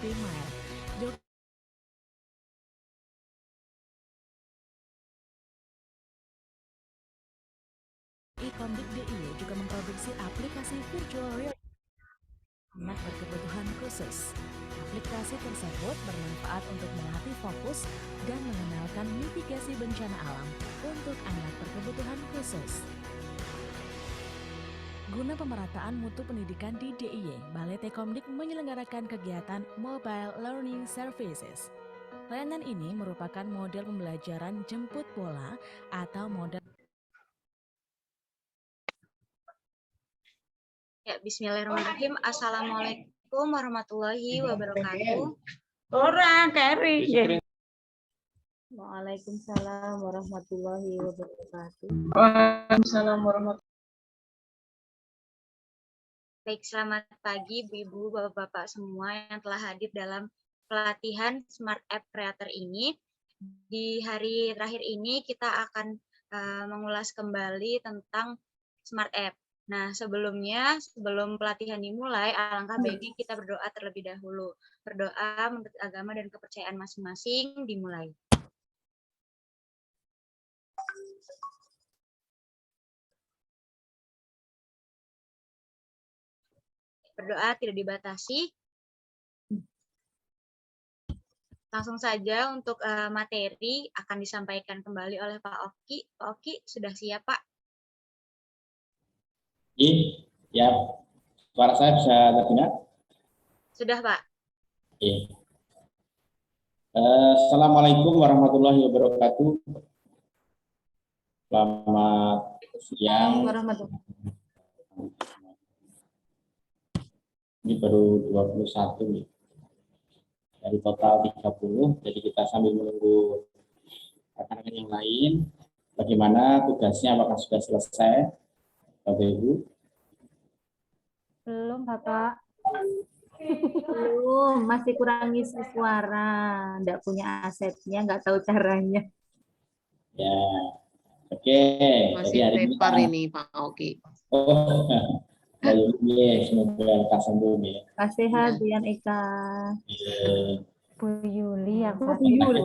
Mile. Comdik DIY juga memproduksi aplikasi virtual reality anak berkebutuhan khusus. Aplikasi tersebut bermanfaat untuk melatih fokus dan mengenalkan mitigasi bencana alam untuk anak berkebutuhan khusus. Guna pemerataan mutu pendidikan di DIY, Balai Tekomdik menyelenggarakan kegiatan Mobile Learning Services. Layanan ini merupakan model pembelajaran jemput bola atau model. Ya, bismillahirrahmanirrahim. Assalamualaikum warahmatullahi wabarakatuh. Orang keri. Waalaikumsalam warahmatullahi wabarakatuh. Waalaikumsalam warahmatullahi. Baik, selamat pagi Ibu-ibu, Bapak-bapak semua yang telah hadir dalam pelatihan Smart App Creator ini. Di hari terakhir ini kita akan mengulas kembali tentang Smart App. Nah, sebelum pelatihan dimulai, alangkah baiknya kita berdoa terlebih dahulu. Berdoa menurut agama dan kepercayaan masing-masing dimulai. Berdoa tidak dibatasi. Langsung saja untuk materi akan disampaikan kembali oleh Pak Oki. Pak Oki, sudah siap, Pak? Iya, suara saya bisa terdengar? Sudah, Pak. Iya. Assalamualaikum warahmatullahi wabarakatuh. Selamat siang. Ini baru 21 nih. Dari total 30, jadi kita sambil menunggu rekan-rekan yang lain. Bagaimana tugasnya, apakah sudah selesai, Bapak Ibu? Belum, Bapak. Belum, masih kurang ngisi suara. Nggak punya asetnya, nggak tahu caranya. Ya, oke. Masih prepar ini Pak Oki. Oh, semoga lekas sembuh ya. Pak sehat, Dian Eka. Bu Yuli yang Bu Yuli.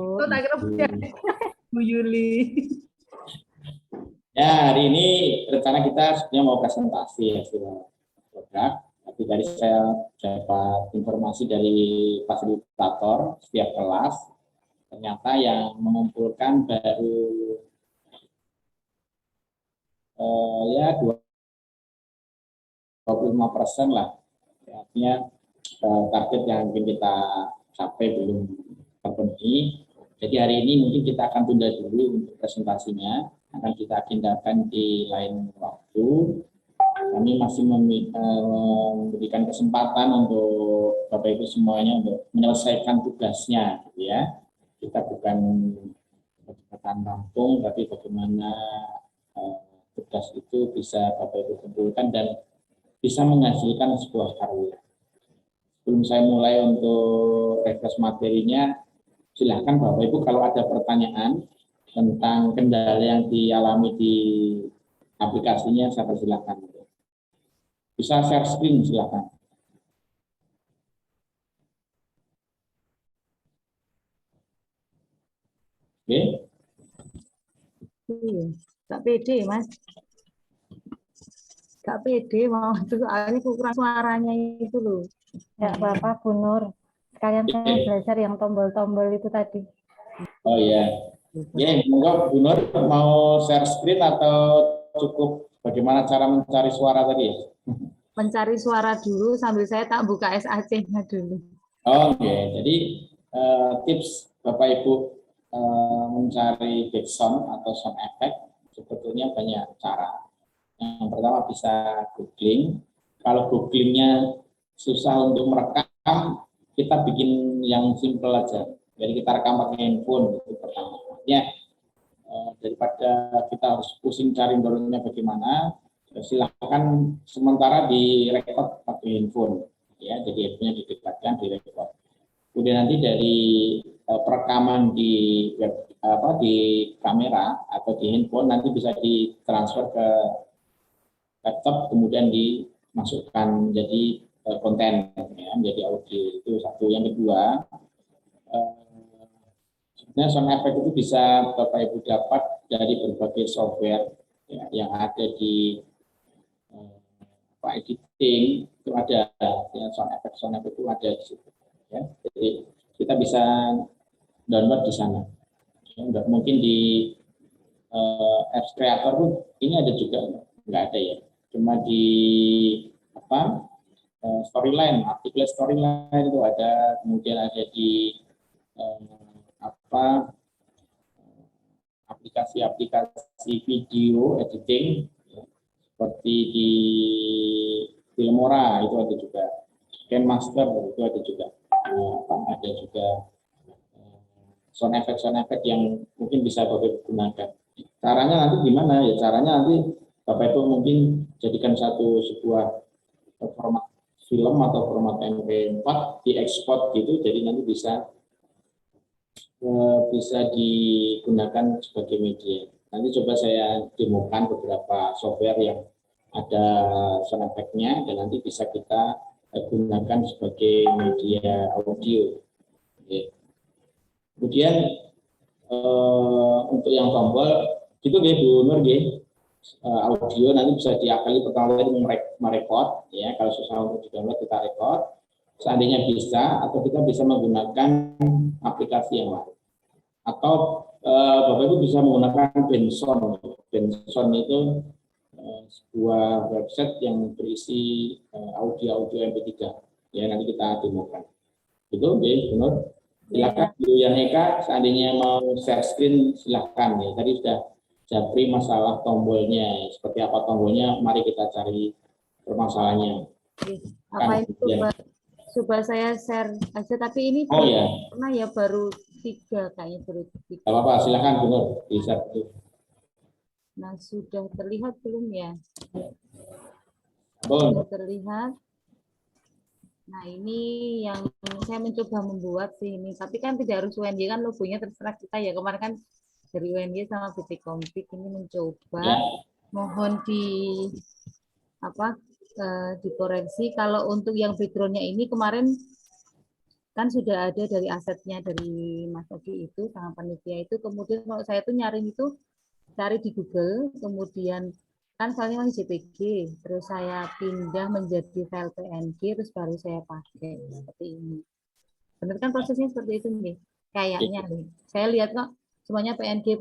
Bu Yuli. Ya, hari ini rencana kita sebenarnya mau presentasi ya, produk. Tapi tadi saya dapat informasi dari fasilitator setiap kelas, ternyata yang mengumpulkan baru ya 25% lah. Artinya target yang mungkin kita capai belum terpenuhi. Jadi hari ini mungkin kita akan tunda dulu untuk presentasinya, akan kita agendakan di lain waktu. Kami masih memberikan kesempatan untuk Bapak Ibu semuanya untuk menyelesaikan tugasnya, gitu ya. Kita bukan kecepatan rampung, tapi bagaimana tugas itu bisa Bapak Ibu kumpulkan dan bisa menghasilkan sebuah karya. Sebelum saya mulai untuk refresh materinya, silahkan Bapak Ibu kalau ada pertanyaan tentang kendala yang dialami di aplikasinya, saya persilahkan. Bisa share screen, silakan. Oke. Gak pede, Mas. Gak pede, mau itu soalnya kurang suaranya itu loh. Ya, Bapak Bu Nur. Sekalian saya belajar yang tombol-tombol itu tadi. Oh iya. Ya, monggo Bu Nur mau share screen atau cukup bagaimana cara mencari suara tadi ya? Mencari suara dulu sambil saya tak buka SAC-nya dulu. Oke, jadi tips Bapak Ibu mencari background atau sound effect sebetulnya banyak cara. Yang pertama bisa googling. Kalau googlingnya susah untuk merekam, kita bikin yang simple aja. Jadi kita rekam pakai handphone itu pertama. Ya, daripada kita harus pusing cari downloadnya bagaimana, silakan sementara direkod pakai handphone. Ya, jadi handphonenya didekatkan, direkod. Kemudian nanti dari perekaman di di kamera atau di handphone nanti bisa ditransfer ke laptop, kemudian dimasukkan menjadi konten ya, menjadi audio. Itu satu. Yang kedua, sebenarnya sound effect itu bisa Bapak Ibu dapat dari berbagai software ya, yang ada di editing itu ada ya, sound effect itu ada di situ ya. Jadi kita bisa download di sana. Ya, enggak mungkin di apps creator pun ini ada juga enggak ada ya. Cuma di apa storyline, artikel storyline itu ada, kemudian ada di aplikasi-aplikasi video editing ya, seperti di Filmora itu ada juga, Kenmaster itu ada juga, ada juga sound effect yang mungkin bisa Bapak gunakan. Caranya nanti gimana ya? Caranya nanti Bapak itu mungkin jadikan sebuah format film atau format MP4 diekspor gitu, jadi nanti bisa digunakan sebagai media. Nanti coba saya demokan beberapa software yang ada sound effect-nya dan nanti bisa kita gunakan sebagai media audio. Oke. Kemudian untuk yang tombol itu ya Bu Nur ya, audio nanti bisa diakali pertama kali merekod ya, kalau susah untuk di-download kita rekod. Seandainya bisa, atau kita bisa menggunakan aplikasi yang lain. Atau Bapak Ibu bisa menggunakan Benson. Benson itu sebuah website yang berisi audio MP3. Ya, nanti kita demokan. Itu oke, benar. Silakan Bu Yaneka, seandainya mau share screen silakan ya. Tadi sudah Japri masalah tombolnya, seperti apa tombolnya, mari kita cari permasalahannya. Apa itu coba saya share aja, tapi ini ya. Karena ya baru 3 kayaknya, baru 3. Kalau apa, silakan Bu Nur, bisa. Nah, sudah terlihat belum ya? Sudah terlihat. Nah, ini yang saya mencoba membuat sih ini, tapi kan tidak harus UNY, kan logonya terserah kita ya. Kemarin kan dari UNY sama BT Kompik ini mencoba ya. Mohon dikoreksi kalau untuk yang backgroundnya ini kemarin kan sudah ada dari asetnya dari Mas Ogi itu sama panitia itu, kemudian kalau saya tuh nyari itu cari di Google, kemudian kan soalnya masih JPG, terus saya pindah menjadi file PNG, terus baru saya pakai seperti ini. Benar kan prosesnya seperti itu nih? Kayaknya nih. Saya lihat kok semuanya PNG.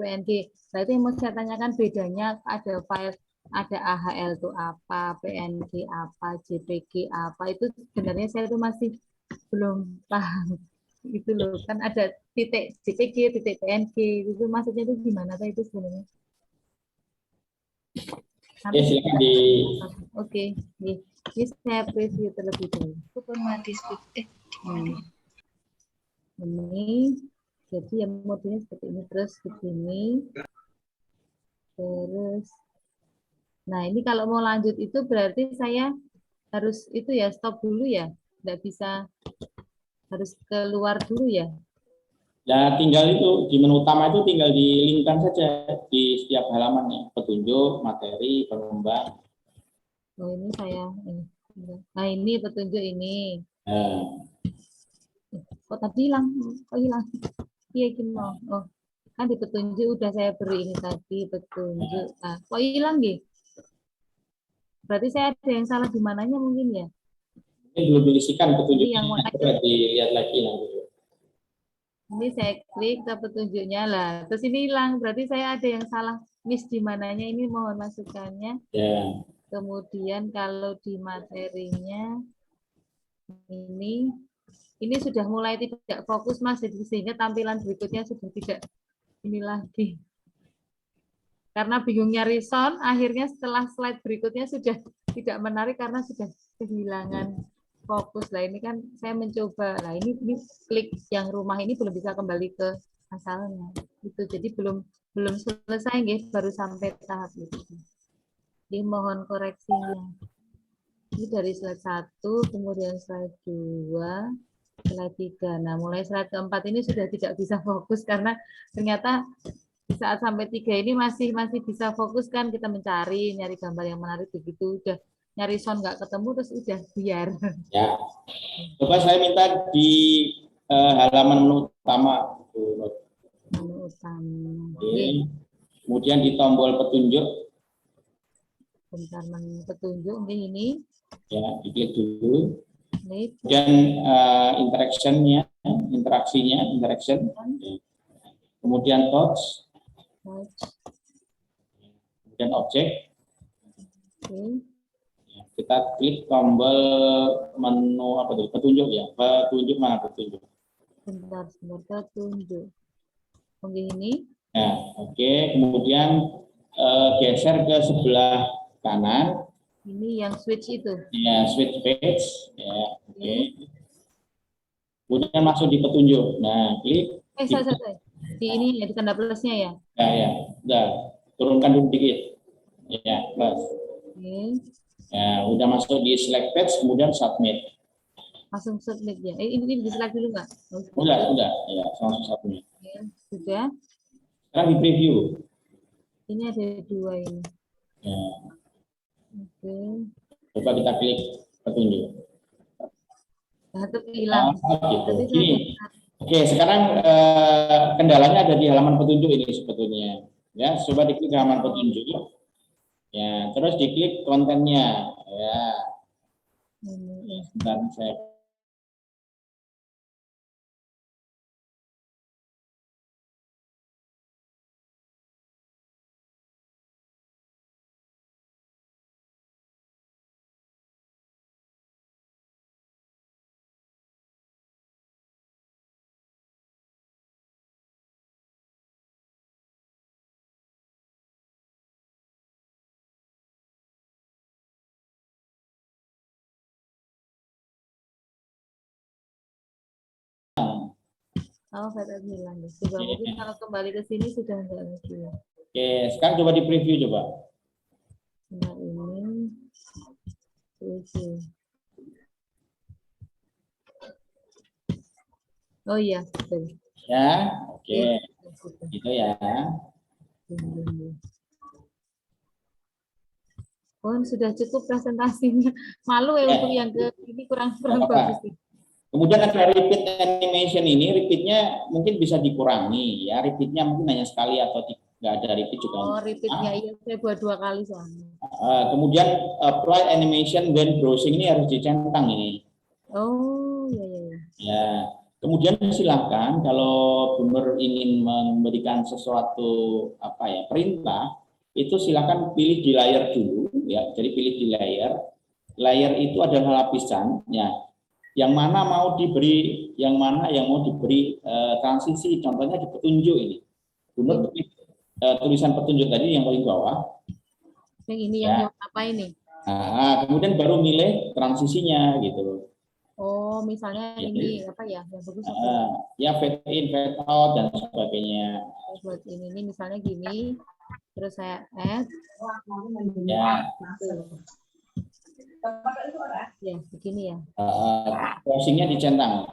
Nah itu yang mau saya tanyakan, bedanya ada file, ada AHL itu apa, PNG apa, JPG apa, itu sebenarnya saya itu masih belum paham. Itu loh, kan ada titik JPG, titik PNG, itu maksudnya itu gimana Pak itu sebenarnya? Ya, silakan di. Oke, ini saya preview terlebih dahulu. Otomatis ini jadi yang modelnya seperti ini, terus begini, terus nah ini kalau mau lanjut itu berarti saya harus itu ya, stop dulu ya, nggak bisa, harus keluar dulu ya. Ya tinggal itu di menu utama itu tinggal dilingkan saja di setiap halamannya, petunjuk, materi, pengembang. Oh ini saya, nah ini petunjuk ini. Kok tadi hilang? Kok hilang? Iya gini. Oh kan di petunjuk udah saya beri ini tadi petunjuk. Nah, kok hilang gitu? Berarti saya ada yang salah di mananya mungkin ya? Ini belum diisikan petunjuknya. Yang mau dilihat lagi nanti. Ini saya klik ke petunjuknya lah. Terus ini hilang. Berarti saya ada yang salah miss di mananya. Ini mohon masukannya. Ya. Kemudian kalau di materinya ini sudah mulai tidak fokus Mas, sehingga tampilan berikutnya sudah tidak ini lagi. Karena bingung nyari sound, akhirnya setelah slide berikutnya sudah tidak menarik karena sudah kehilangan fokus. Lah ini kan saya mencoba. Lah ini klik yang rumah ini belum bisa kembali ke asalnya. Itu jadi belum selesai nggih, baru sampai tahap itu. Jadi mohon koreksinya. Ini dari slide 1, kemudian slide 2, slide 3. Nah, mulai slide keempat ini sudah tidak bisa fokus karena ternyata di saat sampai 3 ini masih bisa fokus kan, kita nyari gambar yang menarik begitu, udah nyari sound nggak ketemu terus udah biar. Ya. Coba saya minta di halaman menu utama. Menu utama. Oke. Kemudian di tombol petunjuk. Bentar, menu petunjuk mungkin ini. Ya, diklik dulu. Ini Kemudian interaction. Kemudian touch. Kemudian objek. oke. Kita klik tombol menu apa tuh? Petunjuk ya. Petunjuk mana petunjuk? Bentar, petunjuk. Oke, ini. Nah, oke. Kemudian geser ke sebelah kanan. Ini yang switch itu. Ya, switch page. Ya, oke. Kemudian masuk di petunjuk. Nah, klik. Saya. Di ini ya, di tanda plusnya ya. Ya. Udah. Turunkan dulu dikit. Ya, plus. Oke. Ya, udah masuk di select page, kemudian submit. Langsung submit ya. Ini di select dulu nggak? Udah. Ya, langsung submit. Oke, sudah. Sekarang di preview. Ini ada 2 ini. Ya. Oke. Coba kita klik petunjuk. Nah, itu hilang. Gitu. Tapi Ini. Oke, sekarang kendalanya ada di halaman petunjuk ini sebetulnya. Ya, coba diklik halaman petunjuk. Ya, terus diklik kontennya. Ya. Dan saya Saya bilang. Coba mungkin kalau kembali ke sini sudah enggak lagi. Oke, sekarang coba di preview coba. Nah, ini. Preview. Oh iya, betul. Ya, oke. Gitu ya. Oh, sudah cukup presentasinya. Malu ya untuk yang ke ini kurang bagus sih. Kemudian ada repeat animation ini, repeatnya mungkin bisa dikurangi ya, repeatnya mungkin hanya sekali atau nggak ada repeat juga. Oh, repeatnya iya, saya buat 2 kali soalnya. Kemudian apply animation when browsing ini harus dicentang ini. Oh, iya. Ya, kemudian silahkan kalau Boomer ingin memberikan sesuatu perintah, itu silahkan pilih di layer dulu ya. Jadi pilih di layer. Layer itu adalah lapisan ya. Yang mana mau diberi, yang mau diberi transisi, contohnya di petunjuk ini. Boomer tulisan petunjuk tadi yang paling bawah. Yang ini ya. yang apa ini? Nah, kemudian baru milih transisinya gitu. Oh, misalnya ini apa ya? Yang bagus ya fade in, fade out dan sebagainya. Buat ini misalnya gini, terus saya add. Ya. Ya, begini ya. Browsingnya dicentang.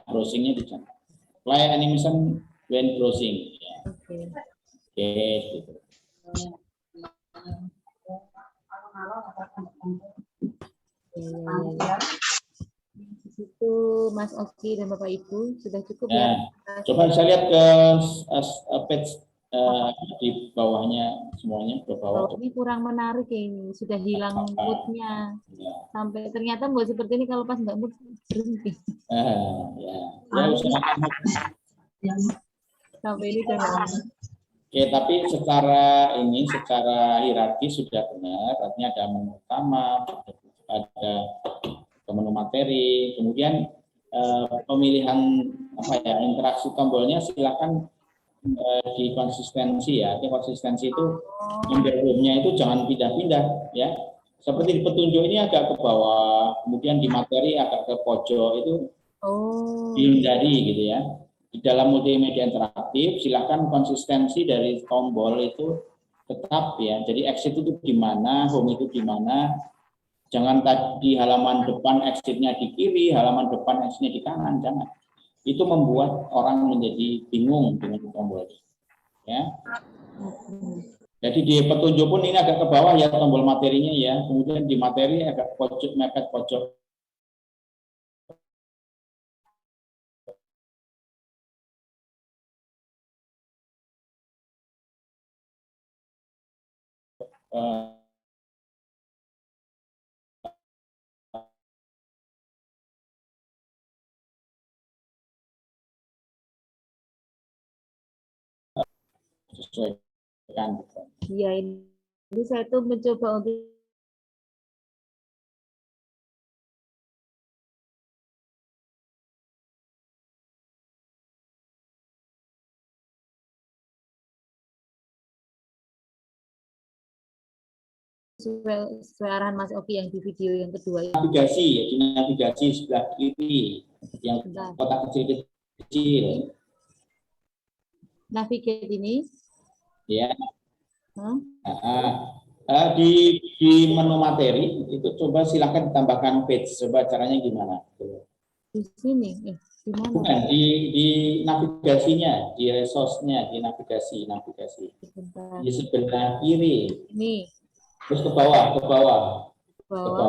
Play animation when browsing. Ya. Oke, gitu. Itu Mas Oki dan Bapak Ibu sudah cukup ya. Coba saya lihat ke page di bawahnya semuanya ke bawah. Ini kurang menarik ini, sudah hilang moodnya. Ya. Sampai ternyata buat seperti ini kalau pas nggak mood berhenti. Sampai ini kan. Oke, tapi secara hierarki sudah benar. Artinya ada menu utama, ada menu materi, kemudian pemilihan interaksi tombolnya silakan di konsistensi ya. Konsistensi itu underline-nya itu jangan pindah-pindah ya. Seperti di petunjuk ini agak ke bawah, kemudian di materi agak ke pojok itu dihindari gitu ya. Di dalam multimedia interaktif silakan konsistensi dari tombol itu tetap ya. Jadi exit itu di mana, home itu di mana. Jangan tadi halaman depan exitnya di kiri, halaman depan exitnya di kanan, jangan. Itu membuat orang menjadi bingung dengan tombol. Ya. Jadi di petunjuk pun ini agak ke bawah ya tombol materinya ya. Kemudian di materi agak pojok, mepet pojok. Sesuaikan. Iya, ini saya tuh mencoba untuk sesuai arahan Mas Oki yang di video yang kedua ini. Navigasi, ya, di navigasi sebelah kiri yang kotak kecil-kecil. Navigate ini. Ya. Hmm? Di menu materi itu coba silakan ditambahkan page. Coba caranya gimana? Di sini, di mana? Bukan di navigasinya, di resource-nya, di navigasi. Sebentar. Di sebelah kiri. Ini. Terus ke bawah.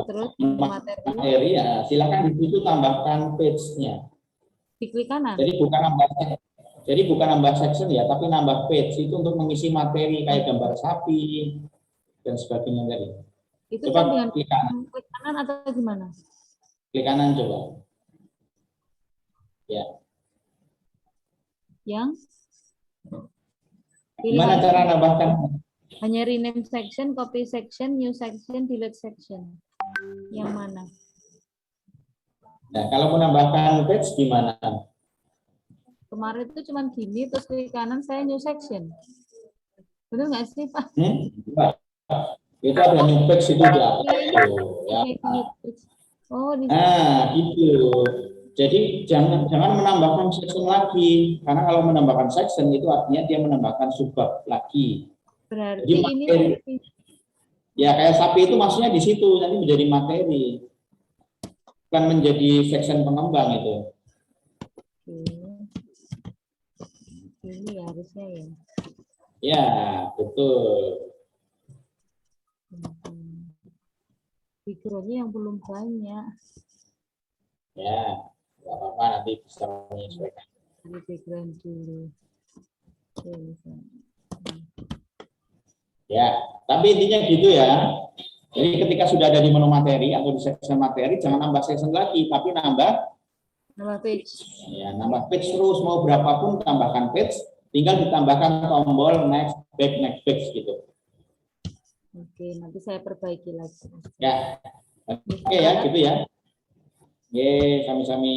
Terus materi ya, silakan di situ tambahkan page-nya. Di klik kanan. Jadi bukan nambah section ya, tapi nambah page itu untuk mengisi materi kayak gambar sapi dan sebagainya tadi. Itu Coba kan dengan klik kanan atau gimana? Klik kanan coba. Ya. Yang? Gimana cara nambahkan? Hanya rename section, copy section, new section, delete section. Yang mana? Nah, kalau menambahkan page gimana? Kemarin itu cuma gini, terus klik kanan saya new section. Benar nggak sih, Pak? Itu ada new page itu ya. Oh, di nah, gitu. Jadi jangan menambahkan section lagi, karena kalau menambahkan section itu artinya dia menambahkan subbab lagi. Berarti jadi materi, ini ya kayak sapi itu maksudnya di situ nanti menjadi materi, bukan menjadi section pengembang itu. Ini harusnya ya. Ya, betul. Pikirannya yang belum banyak. Ya, nggak apa-apa, nanti bisa menyesuaikan. Pikiran dulu. Ya, tapi intinya gitu ya. Jadi ketika sudah ada di menu materi atau di section materi, jangan nambah section lagi, tapi nambah page. Ya, nambah page terus, mau berapapun tambahkan page, tinggal ditambahkan tombol next page gitu. Oke, nanti saya perbaiki lagi. Ya, oke ya, gitu ya. Oke, sami-sami.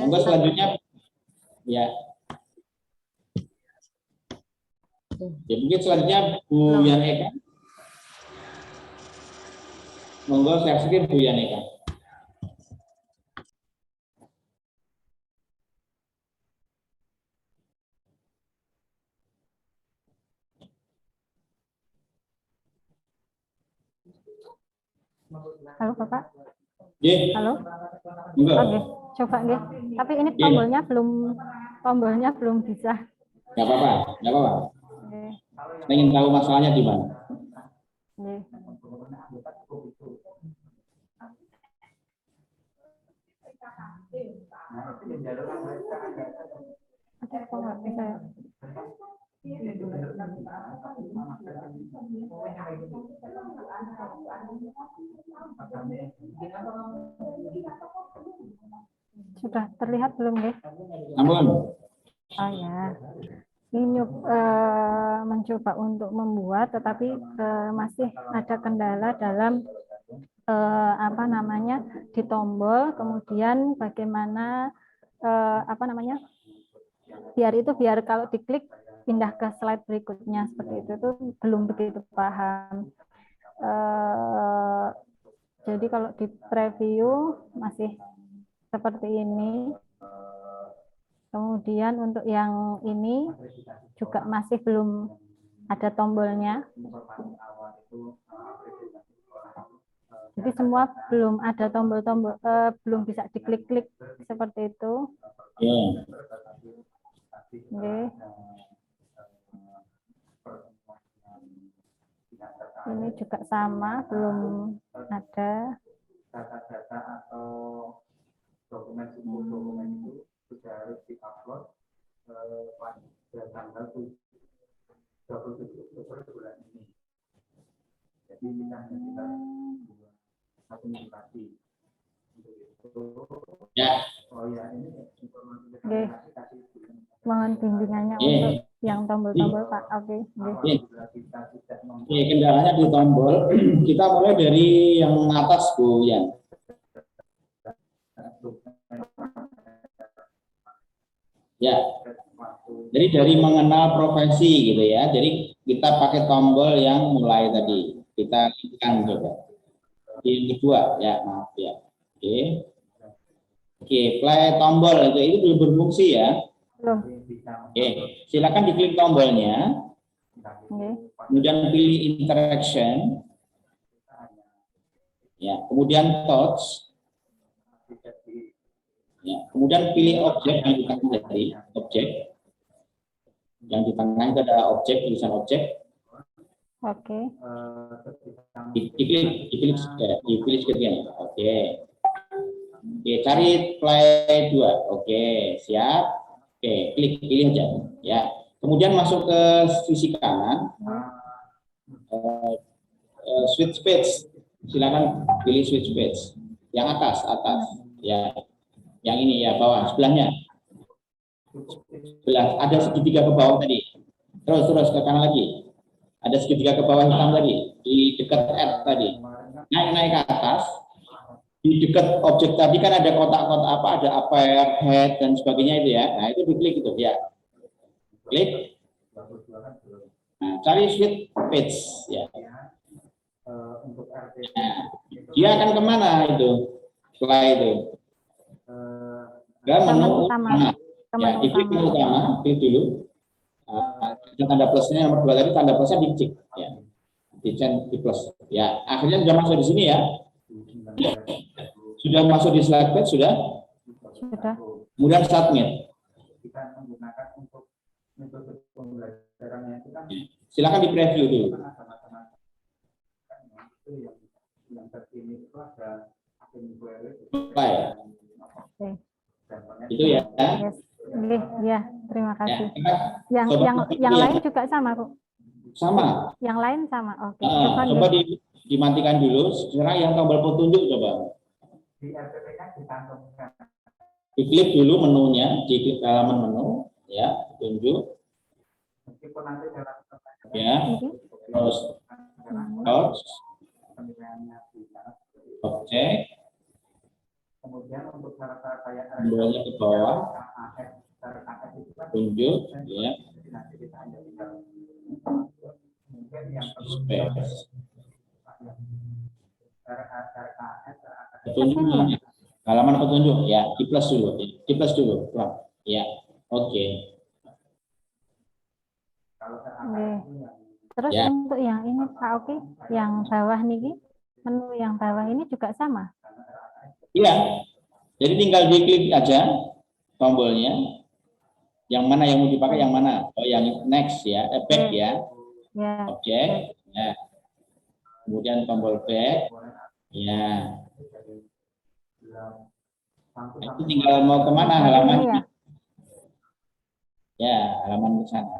Monggo selanjutnya, ya. Ya, mungkin selanjutnya Bu Yaneka. Monggo share screen Bu Yaneka. Halo Bapak. Yeah. Halo. Oke, coba nggih. Tapi ini tombolnya belum bisa. Nggak apa-apa. Saya ingin tahu masalahnya di mana. Sudah terlihat belum nggih? Ampun. Oh ya. Ini mencoba untuk membuat, tetapi masih ada kendala dalam di tombol, kemudian bagaimana biar kalau diklik pindah ke slide berikutnya seperti itu belum begitu paham. Jadi kalau di preview masih seperti ini. Kemudian untuk yang ini juga masih belum ada tombolnya. Jadi semua belum ada tombol-tombol, belum bisa diklik-klik seperti itu. Okay. Ini juga sama, belum ada. Data-data atau dokumen itu sudah harus diupload pada tanggal 27 Oktober bulan ini. Jadi kita hanya satu minggu lagi. Ya. Oh ya, ini informasi Oke. Mohon bimbingannya untuk yang tombol-tombol Pak. Oke. Kendalanya di tombol. Kita mulai dari yang atas Bu Yan. Ya. Jadi dari mengenal profesi gitu ya. Jadi kita pakai tombol yang mulai tadi. Kita klikkan coba. Yang kedua ya, maaf ya. Oke. Oke, play tombol itu belum berfungsi ya. Belum. Oke, silakan diklik tombolnya. Oke. Kemudian pilih interaction. Ya, kemudian touch. Ya, kemudian pilih objek yang di tengah tadi, objek. Yang di tengah itu ada objek, tulisan objek. Oke. Dipilih sekian. Oke. Oke, cari play 2. Oke, siap. Oke, pilih aja. Ya. Kemudian masuk ke sisi kanan. Switch page. Silakan pilih switch page. Yang atas. Ya. Yang ini ya, bawah sebelahnya. Sebelah ada segitiga ke bawah tadi. Terus ke kanan lagi. Ada segitiga ke bawah hitam tadi, di dekat add tadi. Naik ke atas. Di dekat objek tadi kan ada kotak-kotak apa, ada upper, head dan sebagainya itu ya. Nah, itu diklik itu ya. Klik. Nah, cari switch page ya. Nah, dia akan kemana itu? Setelah itu. Ke menu utama. Ya, diklik menu utama, klik dulu. Tanda plusnya nomor 2 tadi, tanda plusnya dicek ya. Di plus. Ya, akhirnya sudah masuk di sini ya. Sudah masuk di slide page sudah? Sudah. Kemudian submit. Kita menggunakan untuk metode pembelajaran itu kan silakan di preview dulu. Yang terkini itu ada query. Itu ya. Yes. Ya, terima kasih. Ya, yang lain juga sama, Bu? Sama. Yang lain sama. Oke. Coba dimatikan dulu. Sekarang yang tombol petunjuk coba. Di RPPK dicantumkan. Diklik dulu menunya, diklik halaman menu, ya, petunjuk. Meskipun nanti dalam ya, terus objek, kemudian untuk syarat-syarat kayak tombolnya ke bawah, tunjuk, ya, petunjuk, halaman petunjuk, ya, di plus dulu, ya, oke. Terus ya. Untuk yang ini Pak Oki, yang bawah nih, menu yang bawah ini juga sama? Iya, jadi tinggal diklik aja tombolnya, yang mana yang mau dipakai, yang mana? Oh, yang next ya, back ya, objek, ya. Kemudian tombol back, ya. Itu tinggal mau kemana halaman? Ya, halaman ke sana.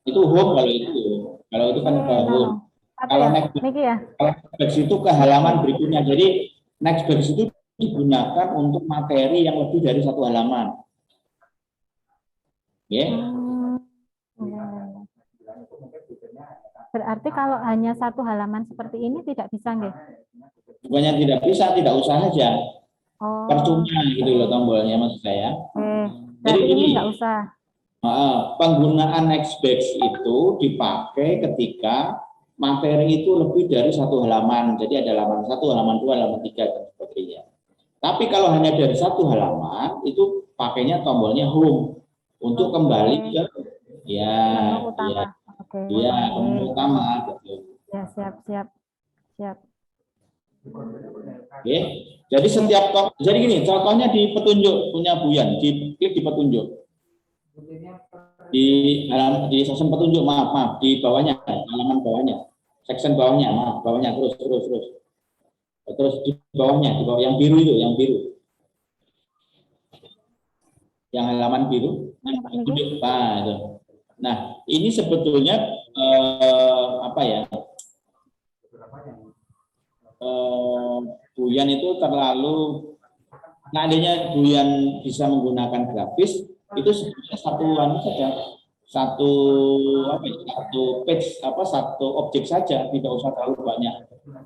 Itu home kalau itu kan ke home. Kalau next back itu ke halaman berikutnya. Jadi next back itu digunakan untuk materi yang lebih dari satu halaman. Oke. Berarti kalau hanya satu halaman seperti ini tidak bisa, nggih? Bukannya tidak bisa, tidak usah aja. Percuma gitu loh tombolnya maksud saya. Jadi ini nggak usah. Penggunaan nextbox itu dipakai ketika materi itu lebih dari satu halaman. Jadi ada halaman 1, halaman 2, halaman 3 dan sebagainya. Tapi kalau hanya dari satu halaman itu pakainya tombolnya home untuk kembali ke menu utama. Ya, siap. Oke. Jadi jadi gini, contohnya di petunjuk punya Buyan, diklik di petunjuk. Di session petunjuk, maaf, di bawahnya, halaman bawahnya. section bawahnya, maaf, bawahnya terus. Terus di bawah yang biru itu, yang biru. Yang halaman biru. Nah, itu. Nah, ini sebetulnya apa ya? Buyan itu terlalu, adanya Buyan bisa menggunakan grafis itu sebenarnya satu page, satu objek saja, tidak usah terlalu banyak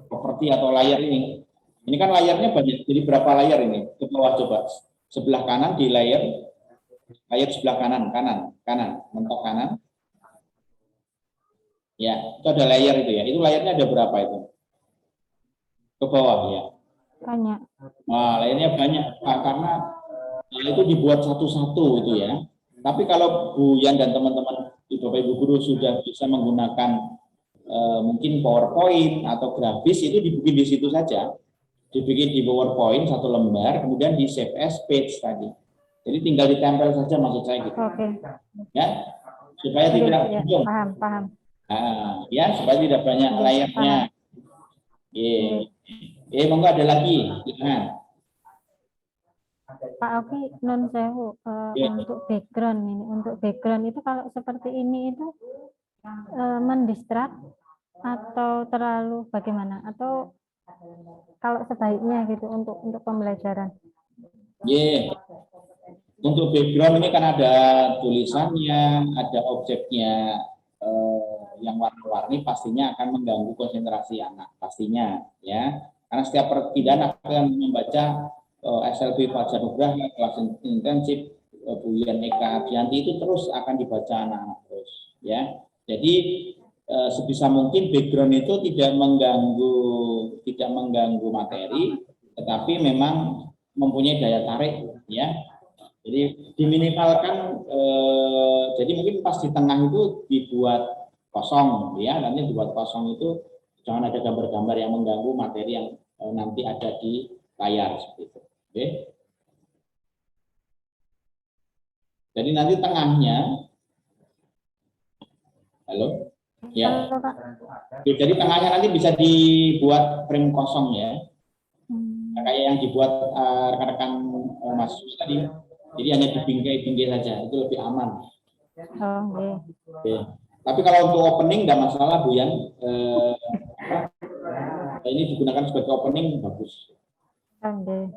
properti atau layar ini. Ini kan layarnya banyak, jadi berapa layar ini? Ke bawah coba, sebelah kanan di layar sebelah kanan, mentok kanan. Ya, itu ada layar itu ya. Itu layarnya ada berapa itu? Ke bawah ya. Banyak. Nah, layarnya banyak karena itu dibuat satu-satu itu ya. Tapi kalau Buyan dan teman-teman Bapak Ibu guru sudah bisa menggunakan mungkin PowerPoint atau grafis, itu dibikin di situ saja. Dibikin di PowerPoint satu lembar, kemudian di save as page tadi. Jadi tinggal ditempel saja, maksud saya gitu. Oke. Ya, supaya tidak Ya, paham. Nah, ya, supaya tidak banyak layarnya. Monggo ada lagi. Nah. Pak Oki, non sewu, untuk background itu kalau seperti ini itu mendistrak atau terlalu bagaimana? Atau kalau sebaiknya gitu untuk pembelajaran? Untuk background ini kan ada tulisannya, ada objeknya yang warna-warni, pastinya akan mengganggu konsentrasi anak, pastinya ya. Karena setiap perpindahan akan membaca SLB Fajar Nugraha, kelas intensif, Buyan Eka Abianti itu terus akan dibaca anak-anak terus ya. Jadi sebisa mungkin background itu tidak mengganggu materi, tetapi memang mempunyai daya tarik ya. Jadi diminimalkan, jadi mungkin pas di tengah itu dibuat kosong ya, nanti dibuat kosong itu jangan ada gambar-gambar yang mengganggu materi yang nanti ada di layar seperti itu. Oke. Jadi nanti tengahnya, halo, ya. Jadi tengahnya nanti bisa dibuat frame kosong ya, kayak yang dibuat rekan-rekan Mas tadi. Jadi hanya dibingkai-bingkai saja, itu lebih aman. Oke. Tapi kalau untuk opening tidak masalah, Bu Yan. Ini digunakan sebagai opening bagus. Oke.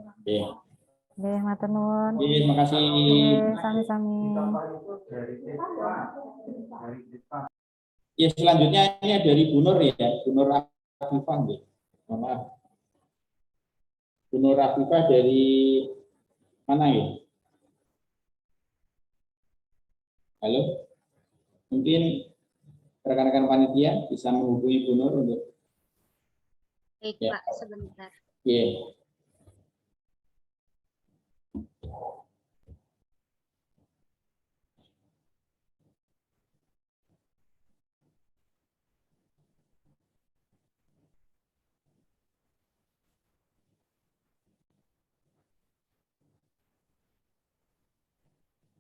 Matur nuwun. Terima kasih. Sami-sami. Ya, selanjutnya ini dari Bu Nur ya, Bu Nur Afifah ya. Maaf. Bu Nur Afifah dari mana ya? Halo, mungkin rekan-rekan panitia bisa menghubungi Bu Nur untuk. Baik ya. Pak, sebentar. Iya.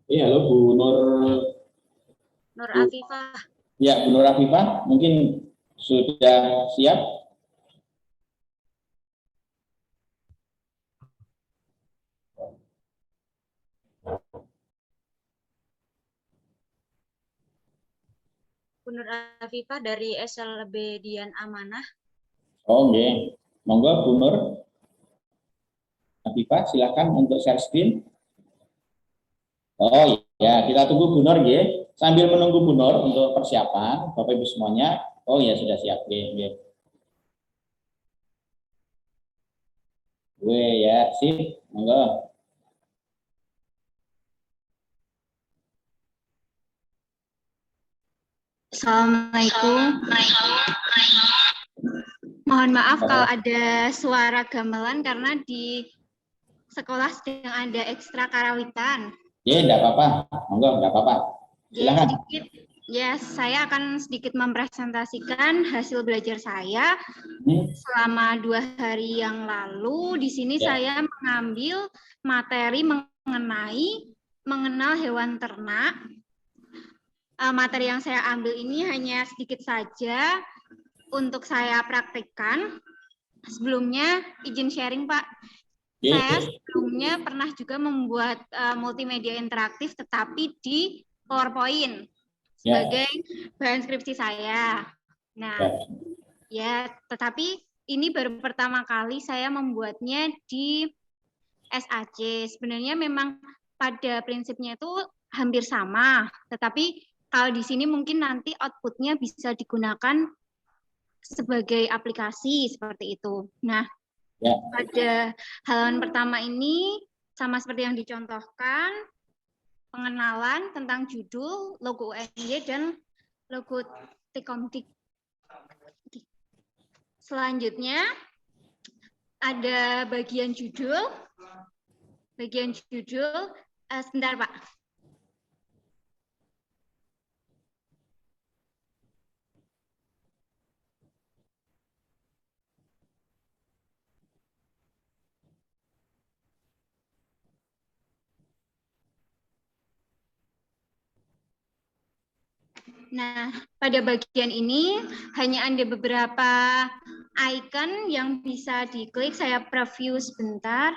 Iya, halo Bu Nur Afifah. Ya, Bu Nur Afifah, mungkin sudah siap? Bu Nur Afifah dari SLB Dian Amanah. Oh, nggih. Monggo Bu Nur Afifah, silakan untuk share screen. Oh ya, kita tunggu Bu Nur ya. Sambil menunggu Bu Nur untuk persiapan, Bapak Ibu semuanya. Oh ya, sudah siap. Ya. Ya, sip. Monggo. Assalamualaikum. Mohon maaf kalau ada suara gamelan karena di sekolah sedang ada ekstra karawitan. Ya, enggak apa-apa. Monggo, enggak apa-apa. Silakan. Saya akan sedikit mempresentasikan hasil belajar saya selama 2 hari yang lalu. Di sini saya mengambil materi mengenal hewan ternak. Materi yang saya ambil ini hanya sedikit saja. untuk saya praktikkan. Sebelumnya izin sharing Pak. Saya sebelumnya pernah juga membuat multimedia interaktif tetapi di PowerPoint sebagai bahan skripsi saya. Nah, ya tetapi ini baru pertama kali saya membuatnya di SAC. Sebenarnya memang pada prinsipnya itu hampir sama, tetapi kalau di sini mungkin nanti outputnya bisa digunakan sebagai aplikasi seperti itu. Nah, pada halaman pertama ini sama seperti yang dicontohkan, pengenalan tentang judul, logo UNY, dan logo T-Komdik. Selanjutnya ada bagian judul. Sebentar Pak. Nah, pada bagian ini hanya ada beberapa icon yang bisa diklik. Saya preview sebentar.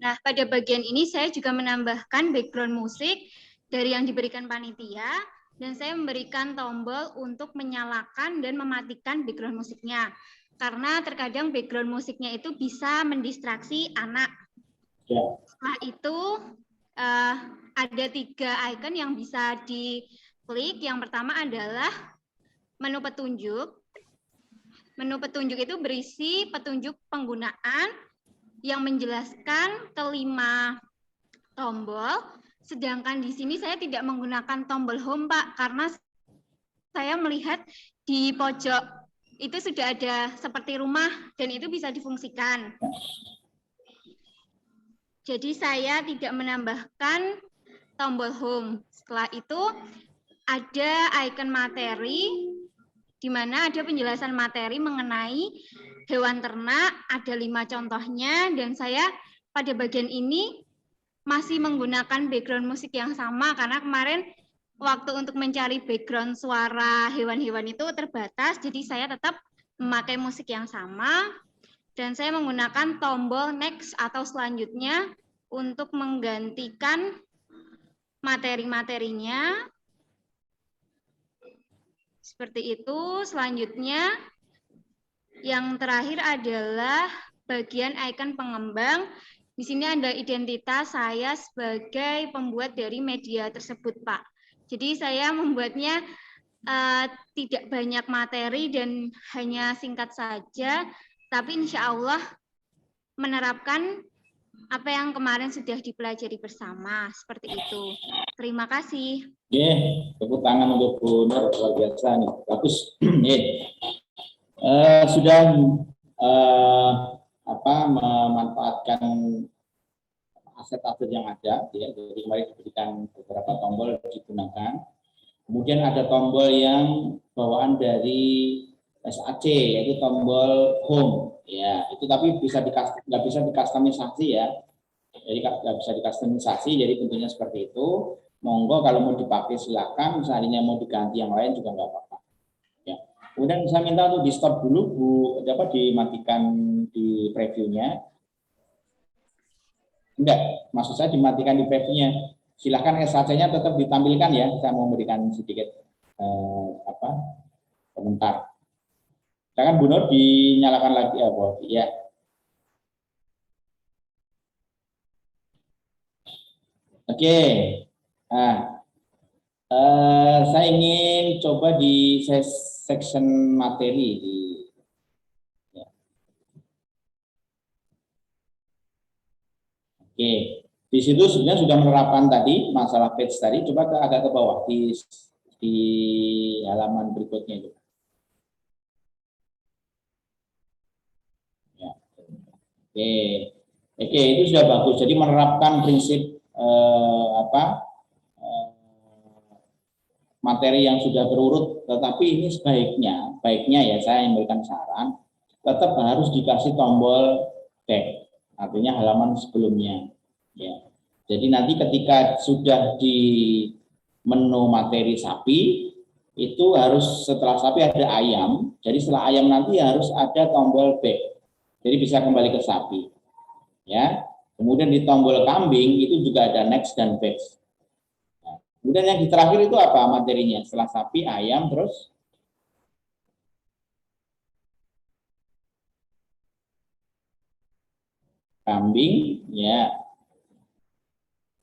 Nah, pada bagian ini saya juga menambahkan background musik dari yang diberikan panitia, dan saya memberikan tombol untuk menyalakan dan mematikan background musiknya. Karena terkadang background musiknya itu bisa mendistraksi anak. Setelah itu, ada 3 icon yang bisa diklik. Yang pertama adalah menu petunjuk. Menu petunjuk itu berisi petunjuk penggunaan yang menjelaskan ke-5 tombol. Sedangkan di sini saya tidak menggunakan tombol home, Pak, karena saya melihat di pojok itu sudah ada seperti rumah dan itu bisa difungsikan. Jadi saya tidak menambahkan tombol home. Setelah itu ada icon materi, di mana ada penjelasan materi mengenai hewan ternak, ada 5 contohnya, dan saya pada bagian ini masih menggunakan background musik yang sama, karena kemarin waktu untuk mencari background suara hewan-hewan itu terbatas, jadi saya tetap memakai musik yang sama, dan saya menggunakan tombol next atau selanjutnya untuk menggantikan materi-materinya. Seperti itu. Selanjutnya, yang terakhir adalah bagian icon pengembang. Di sini ada identitas saya sebagai pembuat dari media tersebut, Pak. Jadi saya membuatnya tidak banyak materi dan hanya singkat saja, tapi insya Allah menerapkan apa yang kemarin sudah dipelajari bersama. Seperti itu. Terima kasih. Tepuk tangan untuk Bu Nur, luar biasa nih, bagus. Sudah memanfaatkan aset-aset yang ada, ya. Jadi kemarin diberikan beberapa tombol digunakan. Kemudian ada tombol yang bawaan dari SAC, yaitu tombol home, ya. Itu tapi nggak bisa dikustomisasi, ya. Jadi nggak bisa dikustomisasi, jadi tentunya seperti itu. Monggo kalau mau dipakai silakan, misalnya mau diganti yang lain juga nggak apa-apa. Ya. Kemudian saya minta untuk di stop dulu, Bu, dapat dimatikan di previewnya. Enggak, maksud saya dimatikan di previewnya. Silakan SAC-nya tetap ditampilkan, ya. Saya mau memberikan sedikit komentar. Silakan Bu Nur dinyalakan lagi, ya, Bu. Ya. Oke. Nah, saya ingin coba di section materi. Ya. Oke, di situ sebenarnya sudah menerapkan tadi masalah page tadi. Coba agak ke bawah di halaman berikutnya itu. Ya. Oke, itu sudah bagus. Jadi menerapkan prinsip materi yang sudah berurut, tetapi ini baiknya ya saya memberikan saran, tetap harus dikasih tombol back, artinya halaman sebelumnya, ya. Jadi nanti ketika sudah menu materi sapi, itu harus setelah sapi ada ayam, jadi setelah ayam nanti harus ada tombol back, jadi bisa kembali ke sapi, ya. Kemudian di tombol kambing itu juga ada next dan back. Nah, kemudian yang di terakhir itu apa materinya? Setelah sapi, ayam, terus kambing, ya.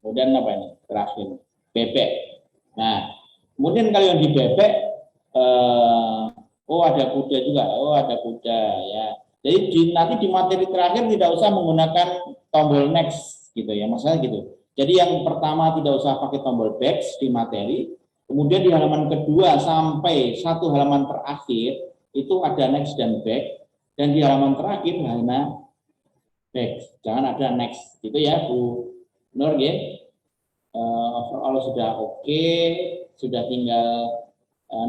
Kemudian apa ini? Terakhir bebek. Nah, kemudian kalau yang di bebek, oh ada kuda juga, oh ada kuda, ya. Jadi nanti di materi terakhir tidak usah menggunakan tombol next gitu ya, masalah gitu. Jadi yang pertama tidak usah pakai tombol back di materi, kemudian di halaman kedua sampai satu halaman terakhir itu ada next dan back, dan di halaman terakhir hanya back, jangan ada next, gitu ya Bu Nur ya. Overall sudah oke, sudah tinggal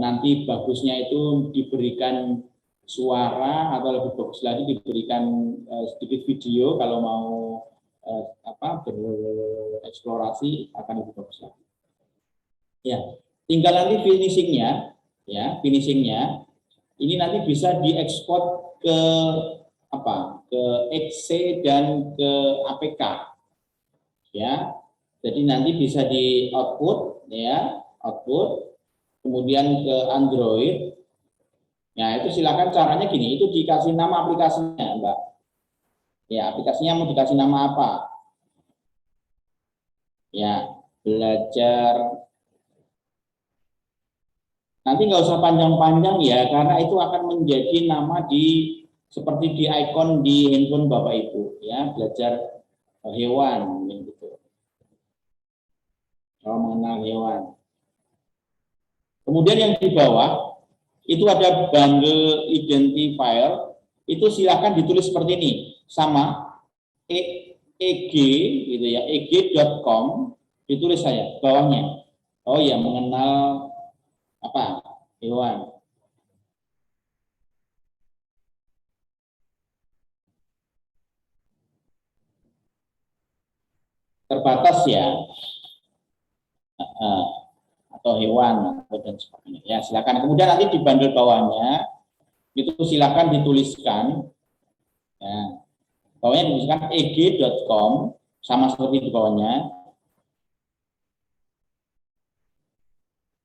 nanti bagusnya itu diberikan suara atau lebih bagus lagi diberikan sedikit video kalau mau bereksplorasi akan lebih bagus lagi. Ya, tinggal nanti finishingnya, ya finishingnya ini nanti bisa diekspor ke ke Excel dan ke APK, ya. Jadi nanti bisa di output, ya output, kemudian ke Android. Nah, itu silakan caranya gini, itu dikasih nama aplikasinya, Mbak. Ya, aplikasinya mau dikasih nama apa? Ya, belajar. Nanti nggak usah panjang-panjang ya, karena itu akan menjadi nama seperti di ikon di handphone Bapak Ibu, ya, belajar hewan, gitu. Kalau mengenal hewan. Kemudian yang di bawah, itu ada bundle identifier, itu silakan ditulis seperti ini, sama EG gitu ya, eg.com, ditulis saya bawahnya. Oh ya, mengenal hewan. Terbatas ya, atau hewan atau dan sebagainya. Ya silakan. Kemudian nanti di bundle bawahnya itu silakan dituliskan. Ya, bawahnya dituliskan eg.com sama seperti di bawahnya.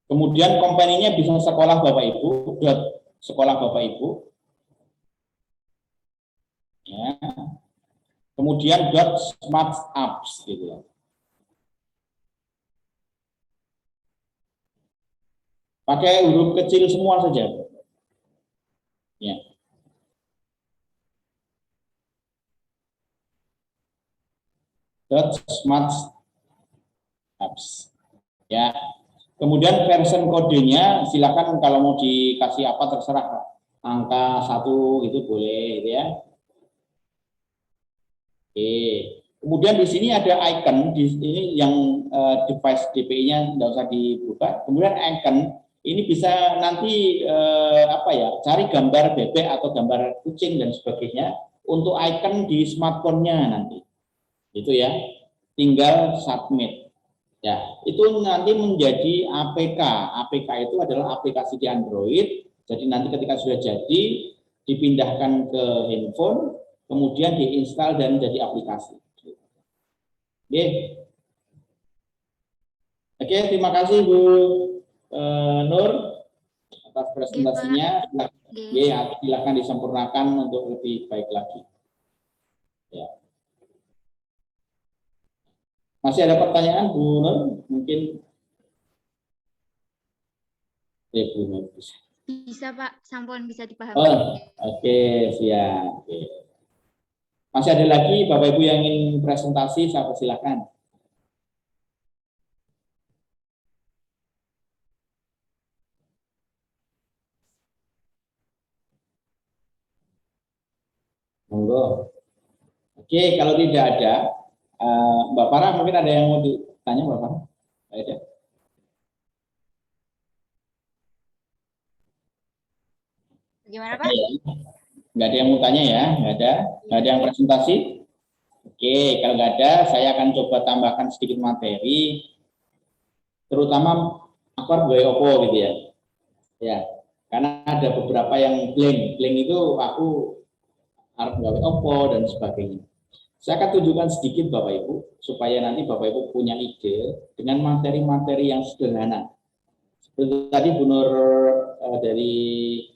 Kemudian company-nya bisa sekolah Bapak Ibu, sekolah Bapak Ibu. Ya. Kemudian smart apps gitu ya. Pakai huruf kecil semua saja. Ya. Smart apps. Ya. Kemudian version kodenya silakan kalau mau dikasih apa terserah, angka 1 itu boleh gitu ya. Oke. Kemudian di sini ada icon, di sini yang device DPI-nya nggak usah dibuka. Kemudian icon ini bisa nanti cari gambar bebek atau gambar kucing dan sebagainya untuk icon di smartphone-nya nanti. Itu ya. Tinggal submit. Ya, itu nanti menjadi APK. APK itu adalah aplikasi di Android. Jadi nanti ketika sudah jadi, dipindahkan ke handphone, kemudian diinstal dan jadi aplikasi. Oke. Oke, terima kasih Bu Nur atas presentasinya. Silakan disempurnakan untuk lebih baik lagi. Ya. Masih ada pertanyaan Bu Nur? Mungkin Bu Nur. Bisa Pak, sampun bisa dipahami. Oke, siap. Oke. Masih ada lagi Bapak Ibu yang ingin presentasi, saya persilakan. Monggo. Oke, kalau tidak ada, Mbak Farah mungkin ada yang mau ditanya Mbak Farah? Ada. Gimana Pak? Nggak ada yang mau tanya ya? Nggak ada yang presentasi? Oke, kalau nggak ada, saya akan coba tambahkan sedikit materi. terutama aku harus gawe opo gitu ya. Ya, karena ada beberapa yang blank itu aku harus gawe opo dan sebagainya. Saya akan tunjukkan sedikit Bapak Ibu supaya nanti Bapak Ibu punya ide dengan materi-materi yang sederhana. Seperti tadi Bu Nur dari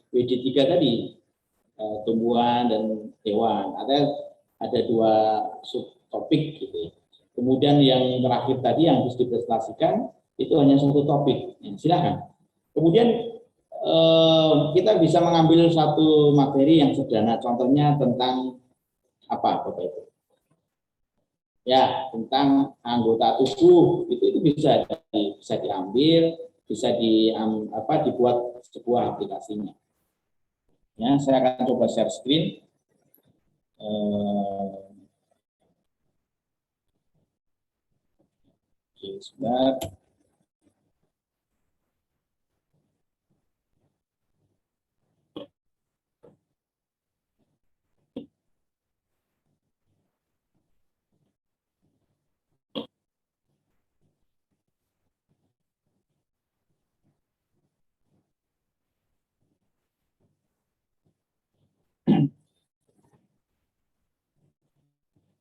WD3 tadi, tumbuhan dan hewan. Ada 2 subtopik gitu. Kemudian yang terakhir tadi yang harus dipresentasikan itu hanya 1 topik. Ya, silakan. Kemudian kita bisa mengambil 1 materi yang sederhana. Contohnya tentang apa Bapak Ibu? Ya, tentang anggota tubuh itu bisa diambil, bisa dibuat sebuah aplikasinya. Ya, saya akan coba share screen. Oke, sebentar.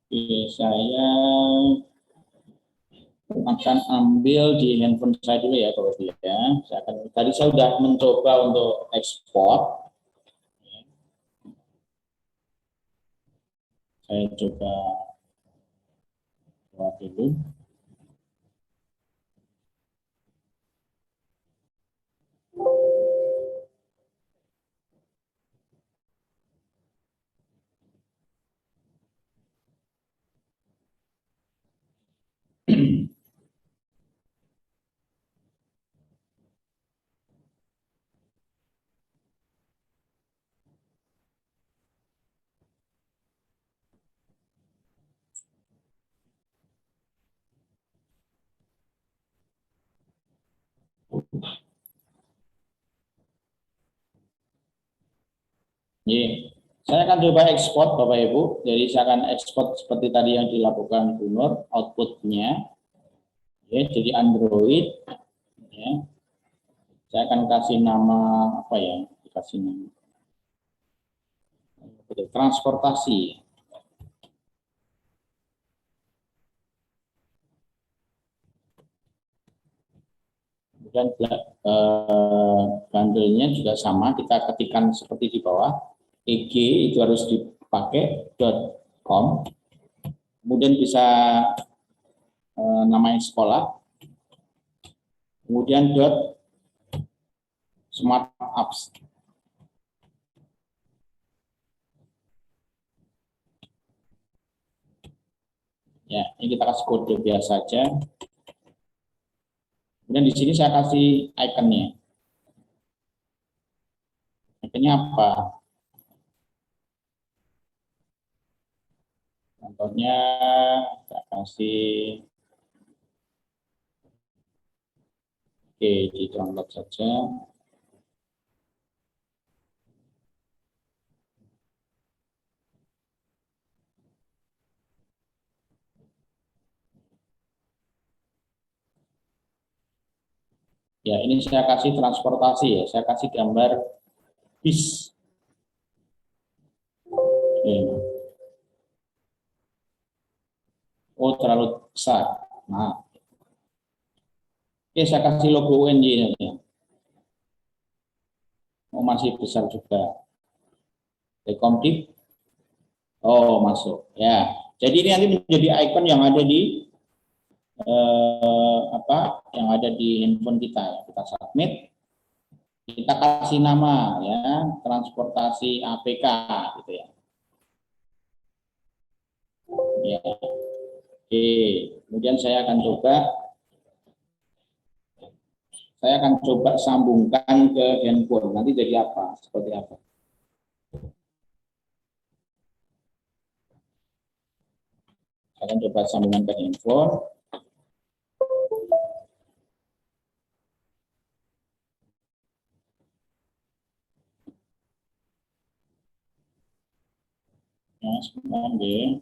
Oke, saya akan ambil di handphone saya dulu ya, kalau ya. Tadi saya sudah mencoba untuk ekspor. Saya coba buat dulu. Saya akan coba ekspor Bapak Ibu. Jadi saya akan ekspor seperti tadi yang dilakukan Bu Nur, outputnya. Jadi Android. Ya. Saya akan kasih nama apa ya? Dikasih nama transportasi. Kemudian bundle-nya juga sama, kita ketikkan seperti di bawah. EG itu harus dipakai .com. Kemudian bisa namanya sekolah. Kemudian .smart apps. Ya, ini kita kasih kode biasa saja. Kemudian di sini saya kasih ikonnya. Ikonnya apa? Contohnya saya kasih di download saja. Ya, ini saya kasih transportasi ya. Saya kasih gambar bis. Oh, terlalu besar. Nah. Oke, saya kasih logo UNJ ya. Oh, masih besar juga. Rekomdik. Oh, masuk. Ya. Jadi ini nanti menjadi ikon yang ada di yang ada di handphone kita ya. Kita submit. Kita kasih nama ya, transportasi APK gitu ya. Ya. Oke, kemudian saya akan coba sambungkan ke handphone. Nanti jadi apa? Seperti apa? Saya akan coba sambungkan ke handphone. Ya, sebentar ya.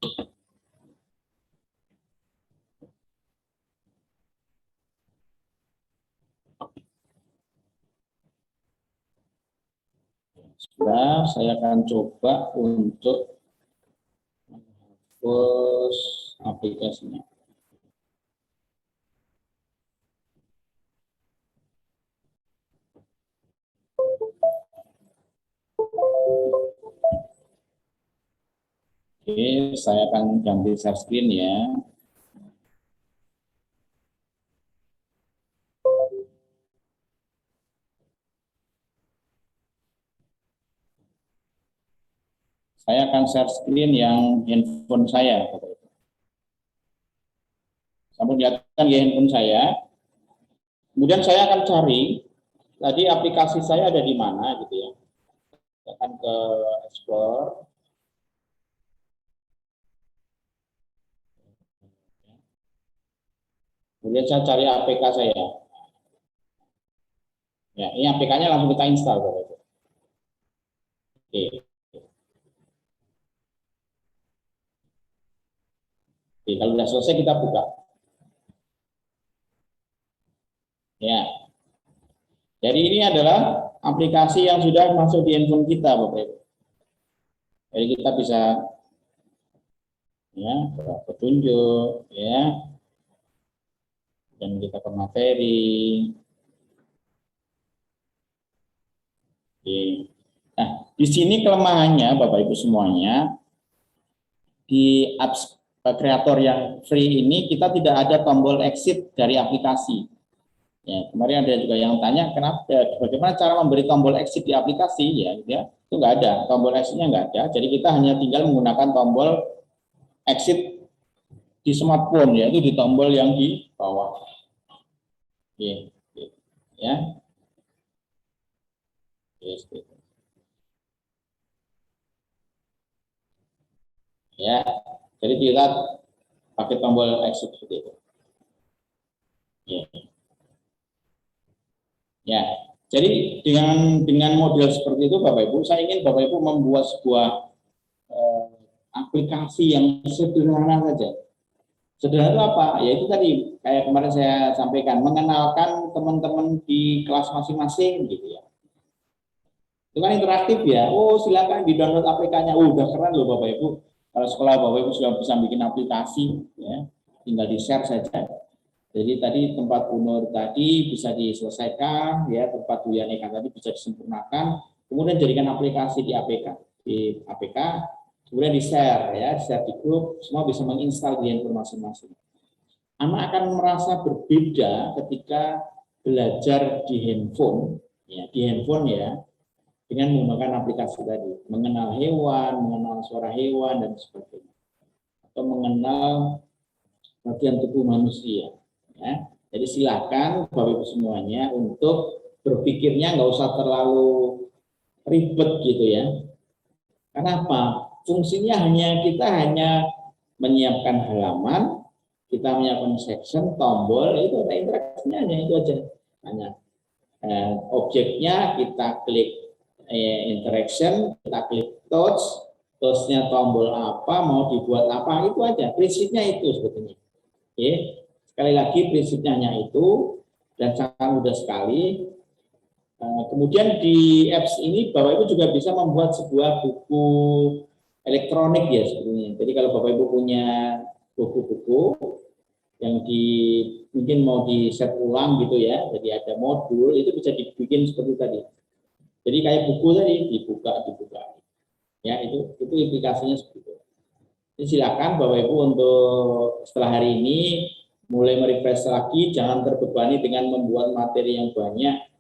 Sebentar, saya akan coba untuk menghapus aplikasinya. Oke, saya akan ganti share screen ya. Saya akan share screen yang handphone saya. Sampai kelihatan ya handphone saya. Kemudian saya akan cari tadi aplikasi saya ada di mana gitu ya. Saya akan ke Explore. Kemudian saya cari APK saya. Ya, ini APK-nya langsung kita install. Oke. Oke, kalau sudah selesai kita buka. Ya. Jadi ini adalah aplikasi yang sudah masuk di handphone kita, Bapak Ibu. Jadi kita bisa ya, petunjuk ya. Dan kita ke materi. Oke. Nah, di sini kelemahannya Bapak Ibu semuanya di apps kreator yang free ini kita tidak ada tombol exit dari aplikasi. Ya, kemarin ada juga yang tanya kenapa, bagaimana cara memberi tombol exit di aplikasi ya, gitu ya. Itu nggak ada, tombol exitnya nggak ada. Jadi kita hanya tinggal menggunakan tombol exit di smartphone, yaitu di tombol yang di bawah. Oke, ya. Oke, ya. Jadi kita pakai tombol exit seperti itu. Ya. Ya, jadi dengan model seperti itu Bapak Ibu, saya ingin Bapak Ibu membuat sebuah aplikasi yang sederhana saja. Sederhana itu apa? Yaitu tadi kayak kemarin saya sampaikan, mengenalkan teman-teman di kelas masing-masing gitu ya. Itu kan interaktif ya. Oh, silakan di-download APK-nya. Oh, udah keren loh Bapak Ibu. Kalau sekolah Bapak Ibu sudah bisa bikin aplikasi ya, tinggal di-share saja. Jadi tadi tempat Unur tadi bisa diselesaikan, ya tempat Bu Yaneka tadi bisa disempurnakan, kemudian jadikan aplikasi di APK, kemudian di-share ya, share di grup, semua bisa menginstal di handphone masing-masing. Anak akan merasa berbeda ketika belajar di handphone ya, dengan menggunakan aplikasi tadi, mengenal hewan, mengenal suara hewan dan sebagainya, atau mengenal bagian tubuh manusia. Ya, jadi silakan Bapak Ibu semuanya untuk berpikirnya nggak usah terlalu ribet gitu ya. Kenapa? Fungsinya kita hanya menyiapkan halaman, kita menyiapkan section, tombol, itu ada interaksinya hanya itu aja. Hanya objeknya kita klik interaction, kita klik touch-nya tombol apa, mau dibuat apa, itu aja. Prinsipnya itu sebetulnya. Oke. Sekali lagi prinsipnya hanya itu dan sangat mudah sekali. Kemudian di apps ini Bapak Ibu juga bisa membuat sebuah buku elektronik ya sebetulnya. Jadi kalau Bapak Ibu punya buku-buku yang mungkin mau di set ulang gitu ya, jadi ada modul itu bisa dibikin seperti tadi. Jadi kayak buku tadi dibuka. Ya itu aplikasinya seperti itu. Jadi silakan Bapak Ibu untuk setelah hari ini mulai merefresh lagi, jangan terbebani dengan membuat materi yang banyak,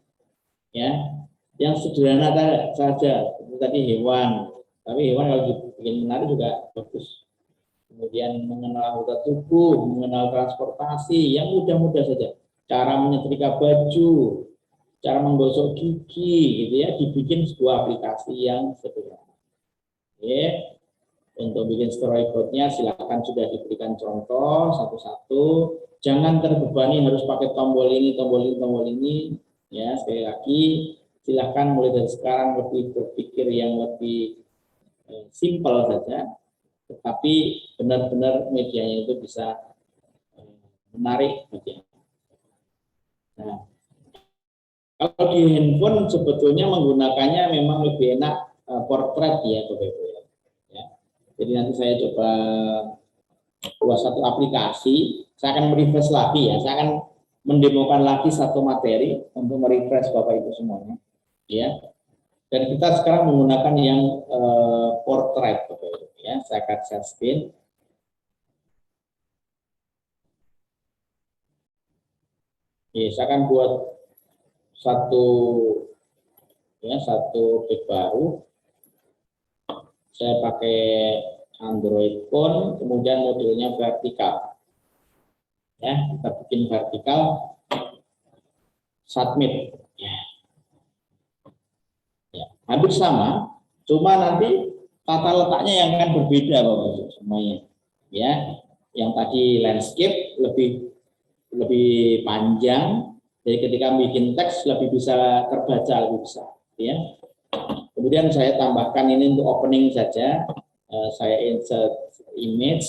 ya, yang sederhana saja, seperti tadi hewan, tapi hewan kalau dibikin menarik juga bagus. Kemudian mengenal anggota tubuh, mengenal transportasi, yang mudah-mudah saja. Cara menyetrika baju, cara menggosok gigi, gitu ya, dibikin sebuah aplikasi yang sederhana. Oke. Untuk bikin storyboardnya silakan sudah diberikan contoh satu-satu. Jangan terbebani harus pakai tombol ini. Ya, sekali lagi silakan mulai dari sekarang lebih berpikir yang lebih simpel saja. tetapi benar-benar medianya itu bisa menarik bagi anak. Nah, kalau di handphone sebetulnya menggunakannya memang lebih enak portrait ya Bapak Ibu ya. Jadi nanti saya coba buat satu aplikasi, saya akan merefresh lagi ya, saya akan mendemokan lagi satu materi untuk merefresh Bapak Ibu semuanya ya. Dan kita sekarang menggunakan yang portrait Bapak Ibu ya. Saya akan share screen. Oke, saya akan buat satu page baru. Saya pakai Android phone, kemudian modelnya vertikal. Ya, kita bikin vertikal, submit. Ya, hampir sama, cuma nanti tata letaknya yang akan berbeda Bapak Ibu semuanya. Ya, yang tadi landscape lebih panjang, jadi ketika bikin teks lebih bisa terbaca lebih besar. Ya. Kemudian saya tambahkan ini untuk opening saja, saya insert image,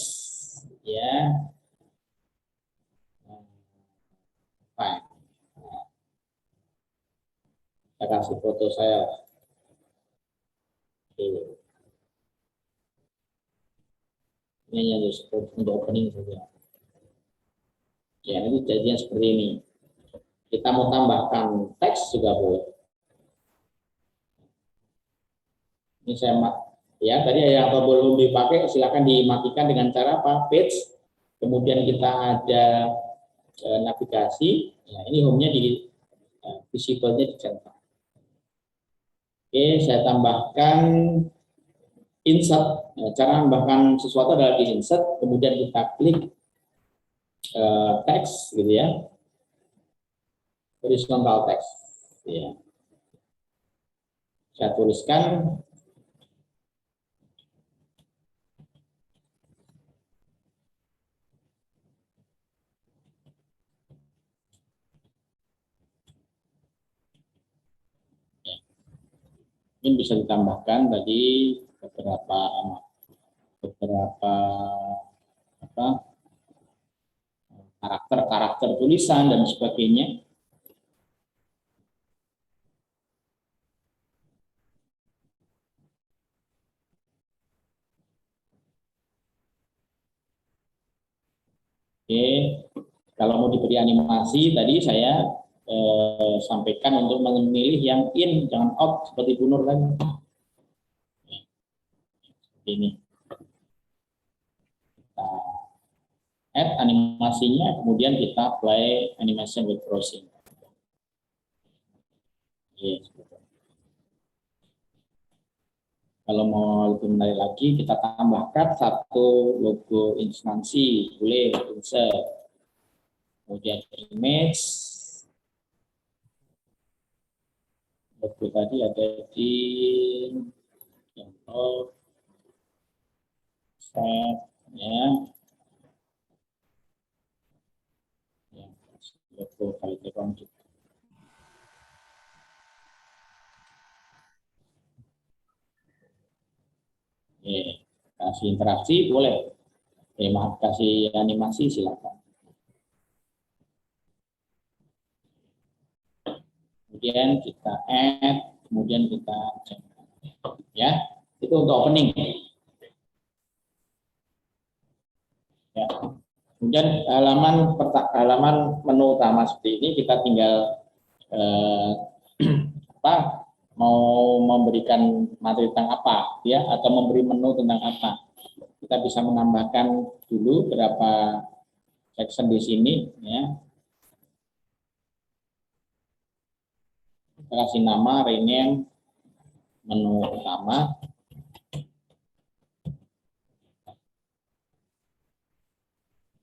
ya. Fine. Saya kasih foto saya. Oke. Ini yang untuk opening saja. Ya, ini jadinya seperti ini. Kita mau tambahkan teks juga boleh. Ini saya ya tadi yang tombol belum dipakai silakan dimatikan dengan cara apa? Page. Kemudian kita ada navigasi. Ya, ini home-nya di visible-nya dicentak. Oke, saya tambahkan insert. Cara menambahkan sesuatu adalah di insert, kemudian kita klik teks gitu ya. Horizontal text. Ya. Saya tuliskan ini bisa ditambahkan tadi beberapa karakter tulisan dan sebagainya. Oke, kalau mau diberi animasi tadi saya sampaikan untuk memilih yang in, jangan out seperti Bu Nur tadi. Ini kita add animasinya, kemudian kita play animation with browsing. Yes. Kalau mau lebih menarik lagi, kita tambahkan satu logo instansi, boleh insert. Kemudian image, logo tadi ada di contoh set ya, logo kali telepon juga. Kasih interaksi boleh, maaf kasih animasi silakan. Kemudian kita add, kemudian kita ya, itu untuk opening. Ya. Kemudian halaman menu utama seperti ini kita tinggal mau memberikan materi tentang apa ya, atau memberi menu tentang apa. Kita bisa menambahkan dulu berapa section di sini ya. Kita kasih nama, rename, menu utama.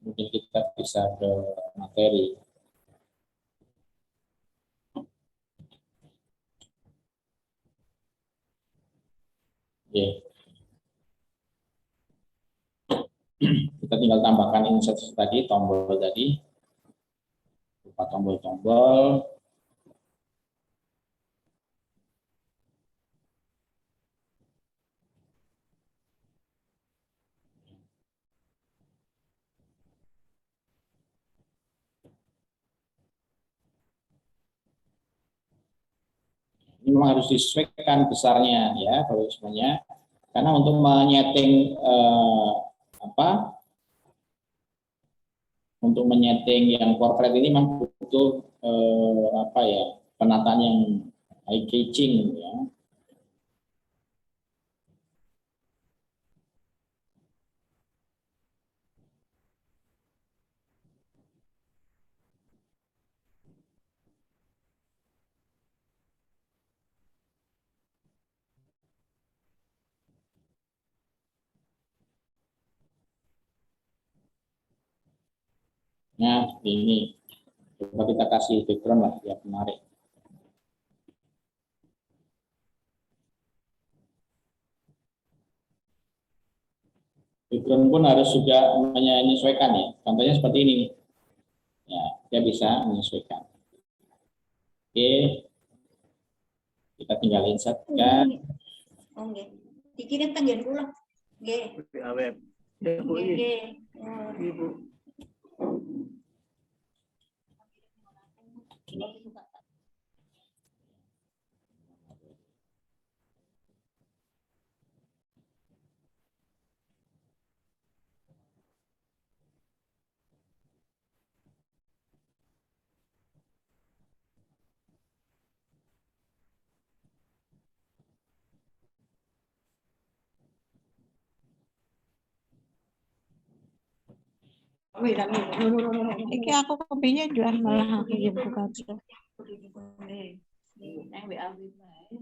Mungkin kita bisa ke materi. Oke. Kita tinggal tambahkan insert tadi, tombol tadi. Lupa tombol-tombol. Ini memang harus disesuaikan besarnya ya kalau semuanya. Karena untuk menyeting untuk menyeting yang portrait ini memang butuh penataan yang eye catching ya. Nah, ini coba kita kasih background lah biar menarik. Background pun harus juga menyesuaikan ya. Contohnya seperti ini. Ya, dia bisa menyesuaikan. Oke. Kita tinggal insert kan. Oke. Dikirim tanggian pulang. Nggih. Nggih. Ibu. Iki aku kopinya jual malah aku yang buka.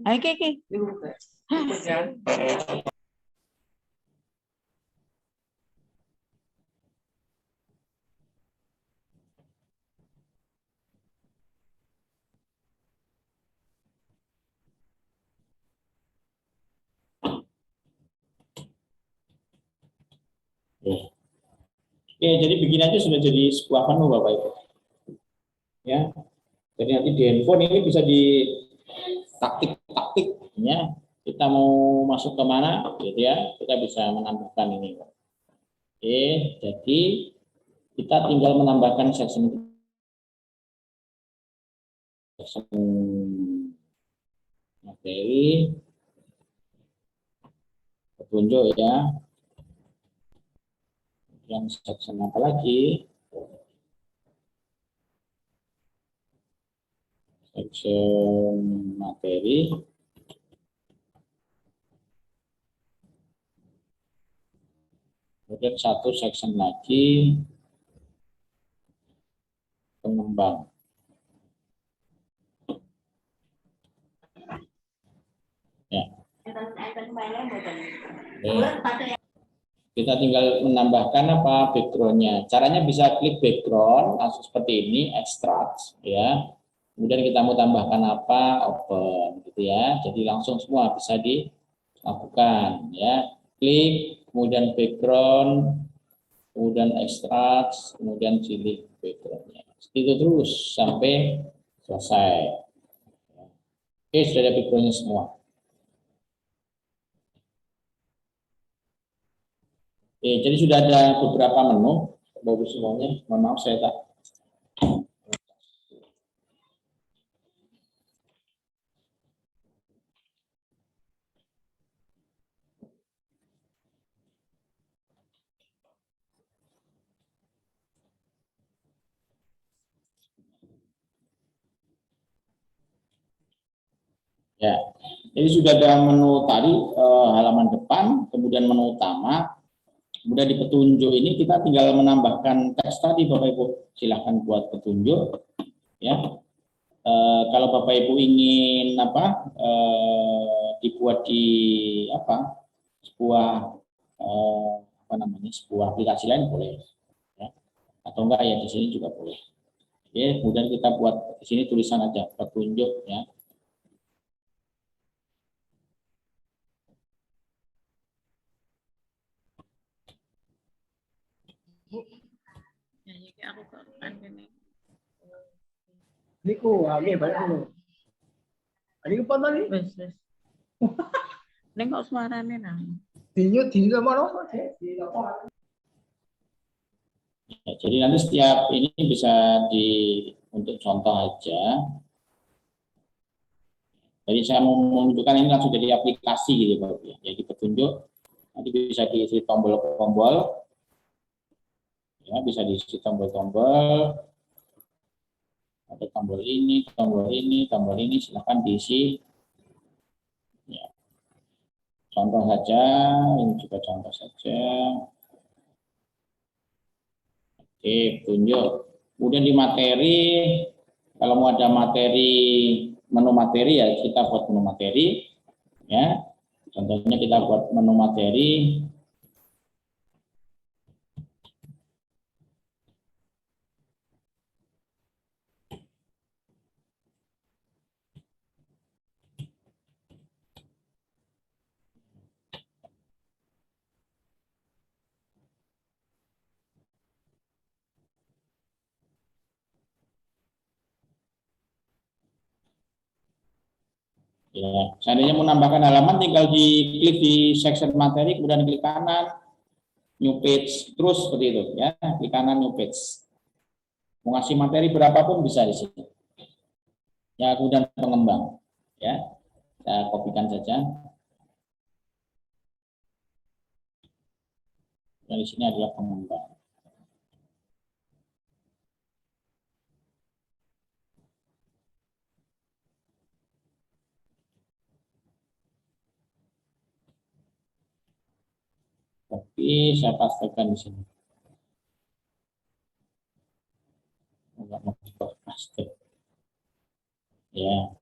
Ayo Kiki. Oke, jadi begini aja sudah jadi sebuah menu Bapak Ibu. Ya. Jadi nanti di handphone ini bisa di taktik ya. Kita mau masuk ke mana gitu ya. Kita bisa menambahkan ini. Oke, jadi kita tinggal menambahkan section materi petunjuk ya. Yang section apa lagi? Section materi. Kemudian satu section lagi pengembang. Ya. Kita tinggal menambahkan apa backgroundnya. Caranya bisa klik background langsung seperti ini, extract ya. Kemudian kita mau tambahkan apa, open gitu ya. Jadi langsung semua bisa dilakukan ya. Klik, kemudian background, kemudian extract, kemudian pilih backgroundnya. Itu terus sampai selesai. Oke, sudah ada backgroundnya semua. Oke, jadi sudah ada beberapa menu, bagus semuanya. Mohon maaf saya tak. Ya, jadi sudah ada menu tadi halaman depan, kemudian menu utama, kemudian di petunjuk ini kita tinggal menambahkan teks tadi Bapak Ibu. Silahkan buat petunjuk, ya. Kalau Bapak Ibu ingin dibuat di sebuah aplikasi lain boleh, ya. Atau enggak ya di sini juga boleh. Oke, kemudian kita buat di sini tulisan aja petunjuk, ya. Aku kan ini. Niku, agi balik dulu. Ini apa tadi? Wes. Ning kok suarane nang. Tinyu mana? Ya, jadi nanti setiap ini bisa untuk contoh aja. Jadi saya mau menunjukkan ini langsung jadi aplikasi gitu Bapak ya. Jadi petunjuk nanti bisa diisi tombol-tombol, ya bisa diisi tombol-tombol. Ada tombol ini, tombol ini, tombol ini, silahkan diisi. Ya. Contoh saja, ini juga contoh saja. Oke, tunjuk. Kemudian di materi, kalau mau ada materi, menu materi ya kita buat menu materi. Ya, contohnya kita buat menu materi. Ya, seandainya mau menambahkan halaman, tinggal diklik di section materi, kemudian klik kanan, new page, terus seperti itu ya, klik kanan new page. Mau ngasih materi berapapun bisa di sini. Ya, kemudian pengembang, ya, saya kopikan saja. Dan di sini adalah pengembang. Oke, saya pastikan di sini. Enggak mau paste. Ya.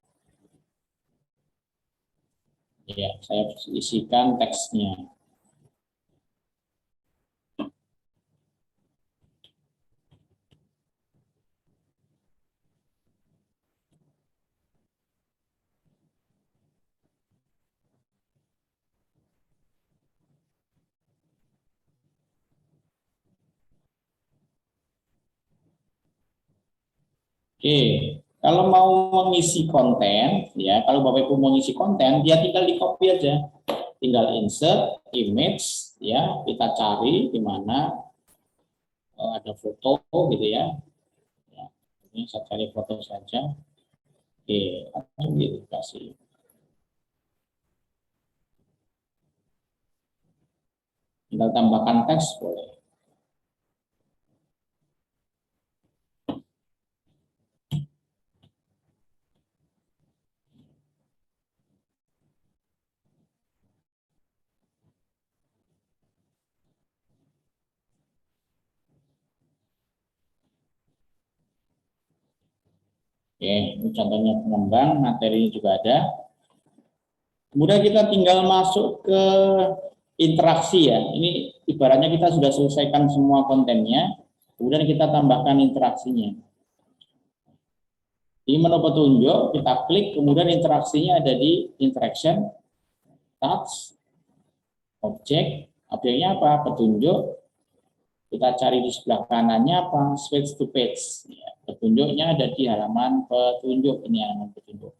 Ya, saya isikan teksnya. Oke, kalau mau mengisi konten, ya, kalau Bapak Ibu mau mengisi konten, dia tinggal di copy aja, tinggal insert image, ya, kita cari di mana ada foto, gitu ya. Ya, ini saya cari foto saja. Oke, langsung dikasih. Tinggal tambahkan teks boleh. Oke, ini contohnya pengembang, materinya juga ada. Kemudian kita tinggal masuk ke interaksi ya. Ini ibaratnya kita sudah selesaikan semua kontennya, kemudian kita tambahkan interaksinya. Di menu petunjuk, kita klik, kemudian interaksinya ada di interaction, touch, objek, objeknya apa? Petunjuk. Kita cari di sebelah kanannya apa? Switch to page. Ya, petunjuknya ada di halaman petunjuk, ini halaman petunjuk.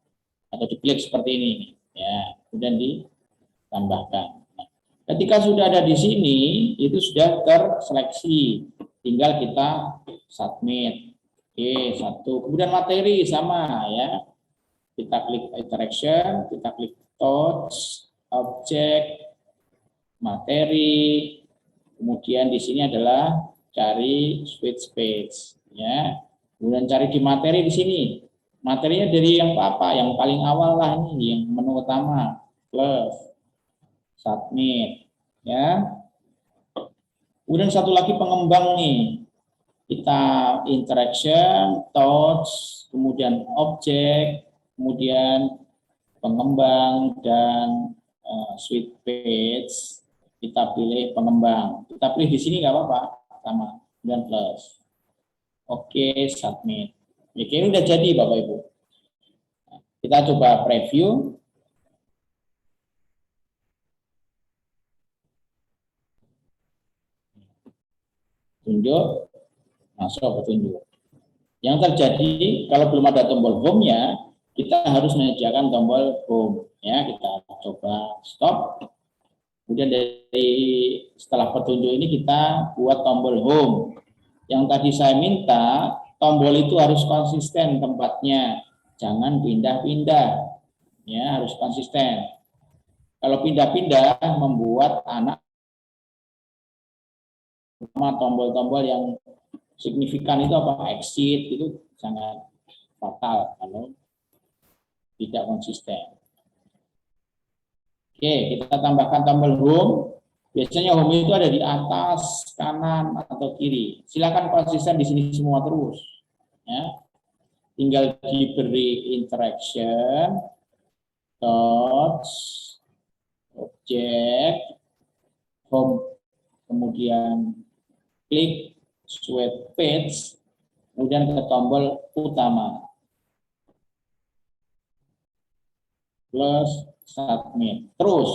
Atau diklik seperti ini, ya, kemudian ditambahkan. Nah, ketika sudah ada di sini, itu sudah terseleksi. Tinggal kita submit. Oke, satu. Kemudian materi sama ya. Kita klik interaction, kita klik touch, objek, materi. Kemudian di sini adalah cari switch page ya. Kemudian cari di materi di sini. Materinya dari yang apa? Yang paling awal lah ini, yang menu utama. Plus submit ya. Kemudian satu lagi pengembang nih. Kita interaction, touch, kemudian objek, kemudian pengembang dan switch page. Kita pilih pengembang. Kita pilih di sini nggak apa-apa, sama dan plus. Oke, submit. Oke, ini udah jadi Bapak Ibu. Kita coba preview. Tunjuk, masuk petunjuk. Yang terjadi kalau belum ada tombol home-nya, kita harus menyediakan tombol home. Ya, kita coba stop. Kemudian dari setelah petunjuk ini kita buat tombol home. Yang tadi saya minta, tombol itu harus konsisten tempatnya. Jangan pindah-pindah. Ya, harus konsisten. Kalau pindah-pindah membuat anak tombol-tombol yang signifikan itu apa? Exit itu sangat fatal kalau tidak konsisten. Oke, kita tambahkan tombol home. Biasanya home itu ada di atas, kanan, atau kiri. Silakan konsisten di sini semua terus. Ya. Tinggal diberi interaction, touch, object, home, kemudian klik, swipe page, kemudian ke tombol utama. Plus submit. Terus,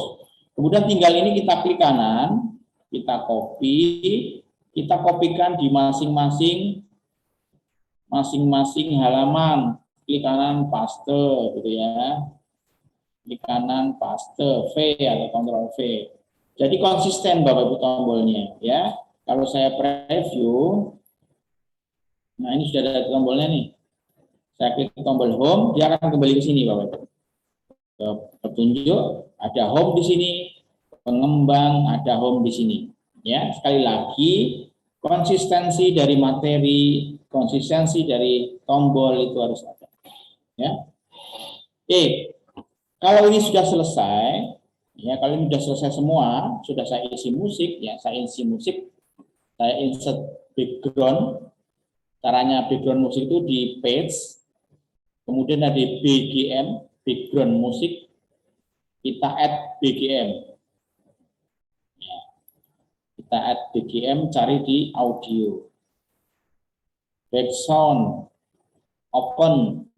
kemudian tinggal ini kita klik kanan, kita copy, kita kopikan di masing-masing halaman. Klik kanan paste gitu ya. Klik kanan paste V atau Ctrl V. Jadi konsisten Bapak Ibu tombolnya ya. Kalau saya preview, nah ini sudah ada tombolnya nih. Saya klik tombol home, dia akan kembali ke sini Bapak Ibu. Petunjuk, ada home di sini, pengembang, ada home di sini. Ya, sekali lagi konsistensi dari materi, konsistensi dari tombol itu harus ada. Ya. Oke, kalau ini sudah selesai, ya kalau ini sudah selesai semua, sudah saya isi musik, ya saya isi musik, saya insert background. Caranya background musik itu di page, kemudian ada BGM. Background musik, kita add BGM. Ya. Kita add BGM, cari di audio. Back sound, open.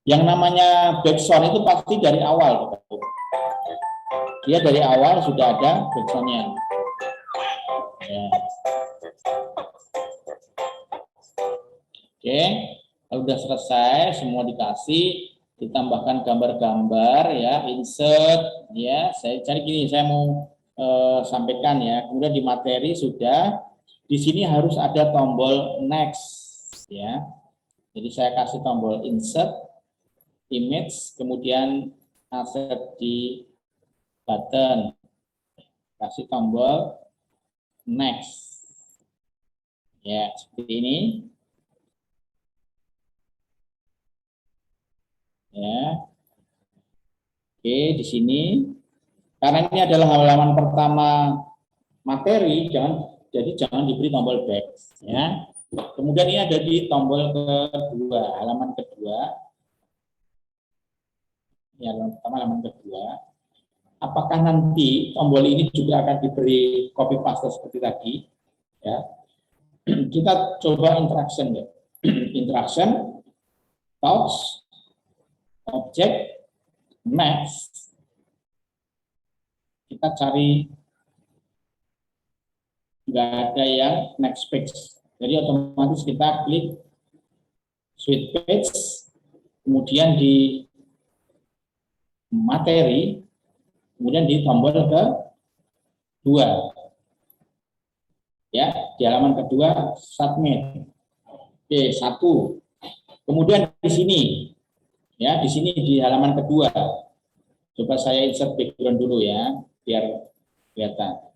Yang namanya back sound itu pasti dari awal. Dia dari awal sudah ada back sound-nya. Ya. Oke. Kalau sudah selesai, semua dikasih, ditambahkan gambar-gambar, ya, insert, ya. Saya cari gini, saya mau sampaikan ya. Kemudian di materi sudah, di sini harus ada tombol next, ya. Jadi saya kasih tombol insert, image, kemudian insert di button, kasih tombol next, ya, seperti ini. Ya, oke di sini karena ini adalah halaman pertama materi, jadi jangan diberi tombol back, ya. Kemudian ini ada di tombol kedua, halaman kedua, ya halaman kedua. Apakah nanti tombol ini juga akan diberi copy paste seperti tadi? Ya, kita coba interaction ya, interaction, touch. Objek, next, kita cari, nggak ada yang next page, jadi otomatis kita klik switch page, kemudian di materi, kemudian di tombol kedua, ya di halaman kedua submit, oke 1, kemudian di sini. Ya, di sini di halaman kedua. Coba saya insert background dulu ya, biar kelihatan.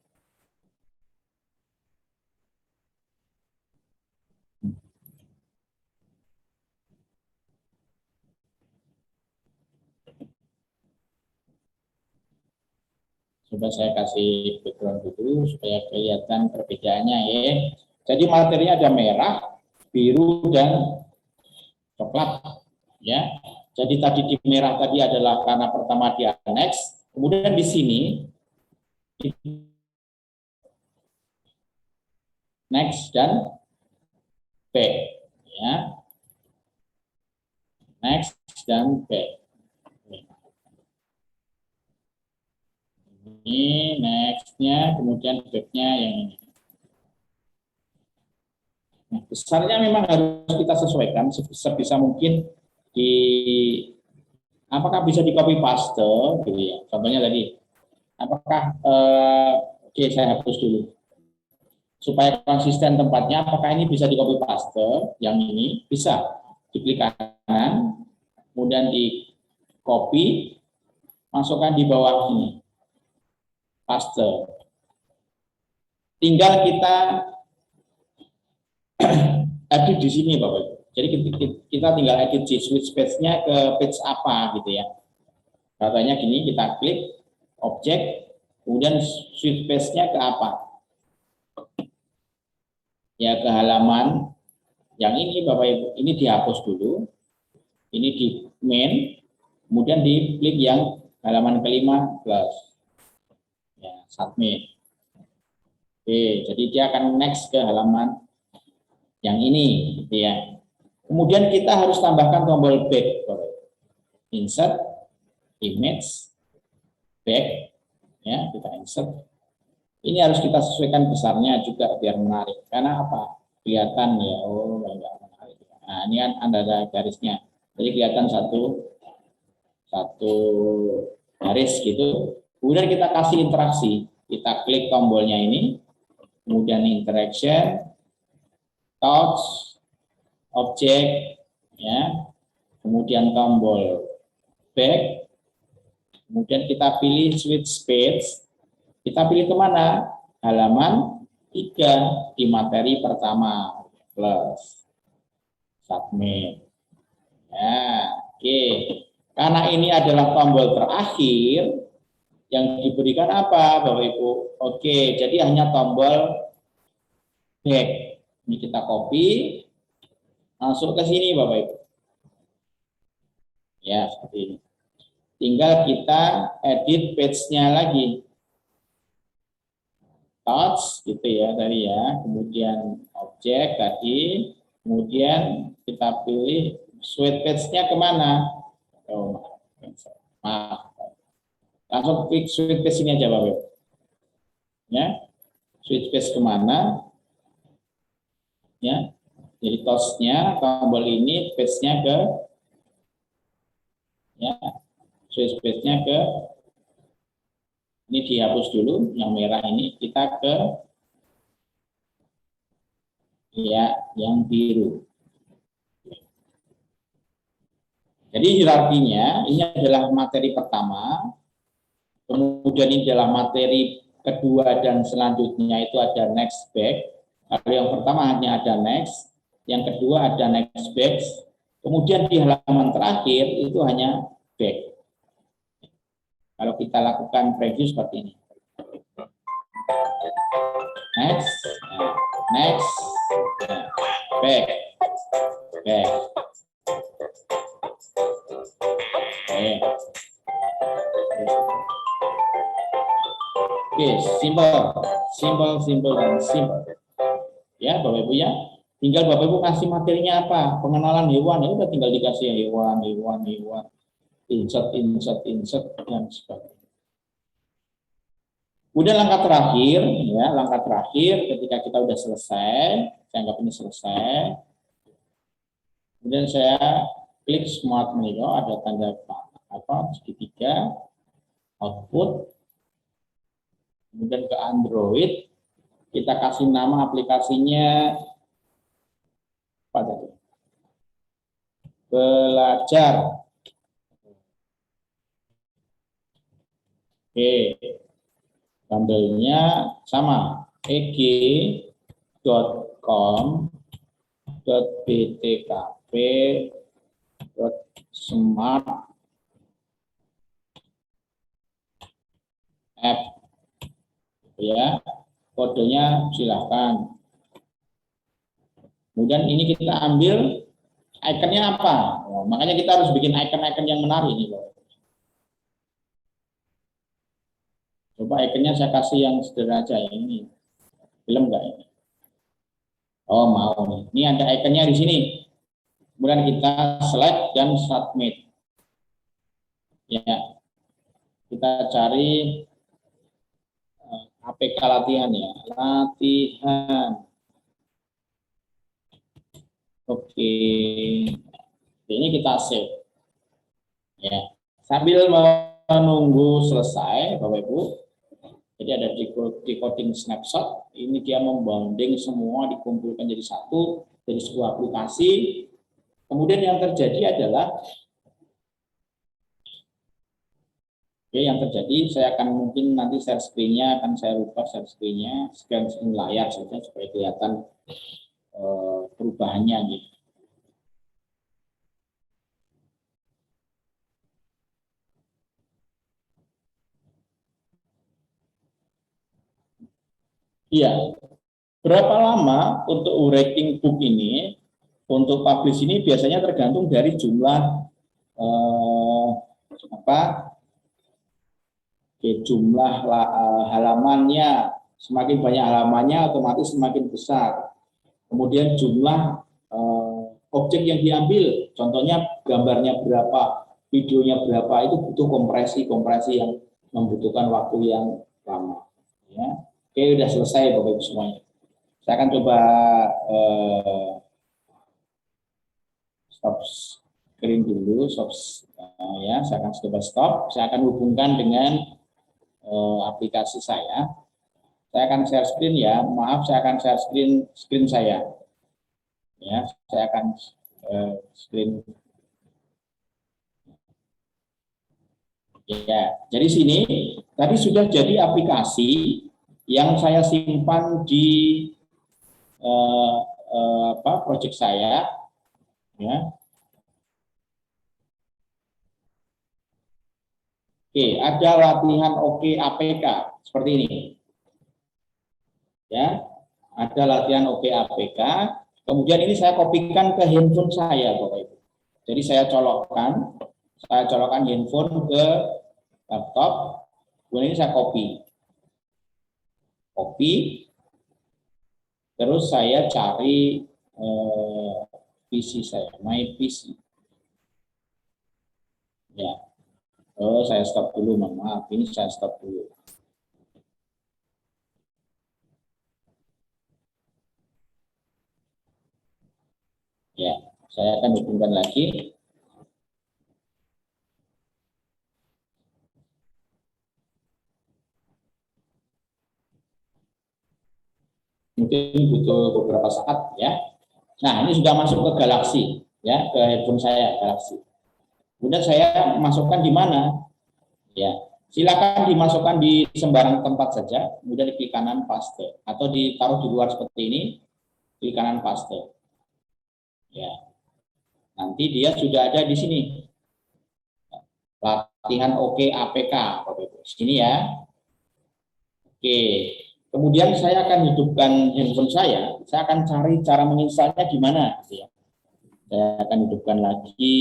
Coba saya kasih background dulu supaya kelihatan perbedaannya ya. Jadi materinya ada merah, biru, dan coklat. Ya. Jadi tadi di merah tadi adalah karena pertama di annex, kemudian di sini next dan back, ya, next dan back. Ini next-nya, kemudian back-nya yang ini. Nah, besarnya memang harus kita sesuaikan sebisa mungkin. Apakah bisa di copy paste gitu ya, contohnya tadi apakah oke saya hapus dulu supaya konsisten tempatnya, apakah ini bisa di copy paste, yang ini bisa diklik kanan, kemudian di copy, masukkan di bawah ini, paste. Tinggal kita edit di sini Bapak Ibu. Jadi kita tinggal edit di switch page-nya ke page apa gitu ya. Katanya gini, kita klik objek, kemudian switch page-nya ke apa? Ya ke halaman yang ini Bapak Ibu. Ini dihapus dulu. Ini di main, kemudian diklik yang halaman kelima plus. Ya, submit. Oke, jadi dia akan next ke halaman yang ini gitu ya. Kemudian kita harus tambahkan tombol back. Insert, image, back, ya kita insert. Ini harus kita sesuaikan besarnya juga biar menarik. Karena apa? Kelihatan ya, oh enggak menarik. Nah, ini kan ada garisnya. Jadi kelihatan satu garis gitu. Kemudian kita kasih interaksi. Kita klik tombolnya ini. Kemudian interaction, touch, objek, ya, kemudian tombol back, kemudian kita pilih switch page, kita pilih kemana? Halaman 3 di materi pertama, plus, submit. Ya, oke. Karena ini adalah tombol terakhir, yang diberikan apa Bapak Ibu? Oke, jadi hanya tombol back. Ini kita copy, masuk ke sini Bapak Ibu. Ya, seperti ini. Tinggal kita edit page-nya lagi. Touch gitu ya tadi ya. Kemudian objek tadi. Kemudian kita pilih switch page-nya kemana? Oh, maaf. Langsung klik switch page ini aja Bapak Ibu. Ya. Switch page kemana? Ya. Jadi touch-nya tombol ini, page-nya ke ya. Switch page-nya ke ini dihapus dulu yang merah ini, kita ke ya yang biru. Jadi hierarkinya ini adalah materi pertama. Kemudian ini adalah materi kedua dan selanjutnya itu ada next back. Kalau yang pertama hanya ada next, yang kedua ada next back. Kemudian di halaman terakhir itu hanya back. Kalau kita lakukan preview seperti ini. Next, next, back, back. Oke. Oke, simple dan simple. Ya, Bapak Ibu ya. Tinggal Bapak Ibu kasih materinya apa? Pengenalan hewan, ya udah tinggal dikasih hewan. Insert dan sebagainya. Udah langkah terakhir, ya, langkah terakhir ketika kita udah selesai, saya anggap ini selesai. Kemudian saya klik Smart Menu, ada tanda segitiga, output. Kemudian ke Android, kita kasih nama aplikasinya apa tadi? Belajar. Oke, bundle-nya sama, eg.com.btkp.smart app. Ya, kodenya silahkan. Kemudian ini kita ambil ikonnya apa? Oh, makanya kita harus bikin icon-icon yang menarik ini, Bapak. Coba ikonnya saya kasih yang sederhana aja ya, ini. Film enggak ini? Oh, mau nih. Ini ada ikonnya di sini. Kemudian kita select dan submit. Ya. Kita cari APK latihan ya, latihan. Oke, ini kita save. Ya, sambil menunggu selesai, Bapak Ibu. Jadi ada decoding snapshot. Ini dia membanding semua, dikumpulkan jadi satu dari sebuah aplikasi. Kemudian yang terjadi adalah Oke, yang terjadi saya akan mungkin nanti share screen-nya akan saya rubah share screen-nya, scan layar saja supaya kelihatan perubahannya gitu. Iya, berapa lama untuk writing book ini, untuk publish ini biasanya tergantung dari jumlah jumlah halamannya. Semakin banyak halamannya otomatis semakin besar. Kemudian jumlah objek yang diambil, contohnya gambarnya berapa, videonya berapa, itu butuh kompresi yang membutuhkan waktu yang lama. Ya. Oke, udah selesai Bapak Ibu semuanya. Saya akan coba stop screen dulu, ya. Saya akan coba stop. Saya akan hubungkan dengan aplikasi saya. Saya akan share screen ya. Maaf, saya akan share screen saya. Ya, saya akan screen. Ya, jadi sini tadi sudah jadi aplikasi yang saya simpan di project saya, ya. Oke, ada latihan Oke APK seperti ini, ya. Ada latihan Oke APK. Kemudian ini saya kopikan ke handphone saya, Bapak Ibu. Jadi saya colokkan handphone ke laptop, kemudian ini saya copy, terus saya cari PC saya, my PC. Ya, saya stop dulu, maaf, ini saya stop dulu. Ya, saya akan hubungkan lagi. Mungkin butuh beberapa saat ya. Nah, ini sudah masuk ke Galaxy ya, ke handphone saya Galaxy. Kemudian saya masukkan di mana? Ya, silakan dimasukkan di sembarang tempat saja, kemudian di klik kanan paste atau ditaruh di luar seperti ini, klik kanan paste. Ya. Nanti dia sudah ada di sini. Latihan Oke APK, sini ya. Oke. Kemudian saya akan hidupkan handphone saya akan cari cara menginstalnya gimana. Ya. Saya akan hidupkan lagi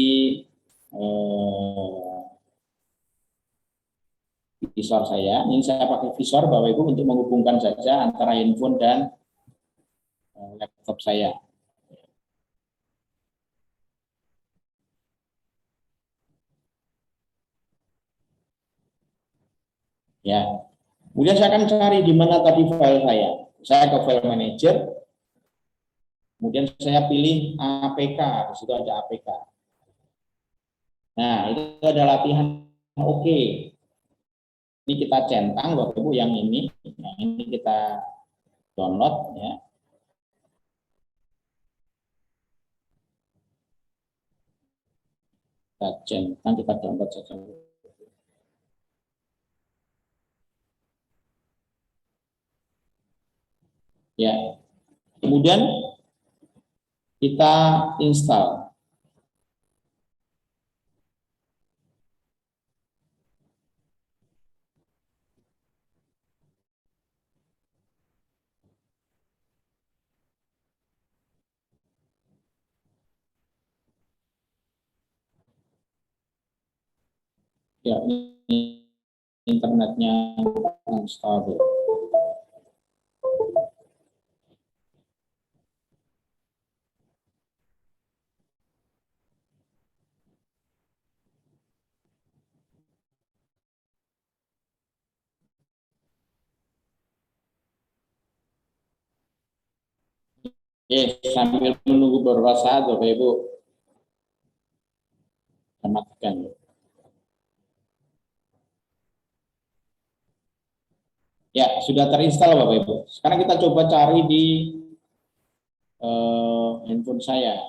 visor saya. Ini saya pakai visor Bapak Ibu untuk menghubungkan saja antara handphone dan laptop saya. Ya. Kemudian saya akan cari di mana tadi file saya. Saya ke file manager. Kemudian saya pilih APK, di situ ada APK. Nah, itu ada latihan Oke. Ini kita centang Bapak Ibu yang ini kita download ya. Kita centang, kita download saja. Ya. Kemudian kita install. Ya, ini internetnya install. Sambil menunggu beberapa saat Bapak Ibu. Matikan. Ya, sudah terinstall Bapak Ibu. Sekarang kita coba cari di handphone saya.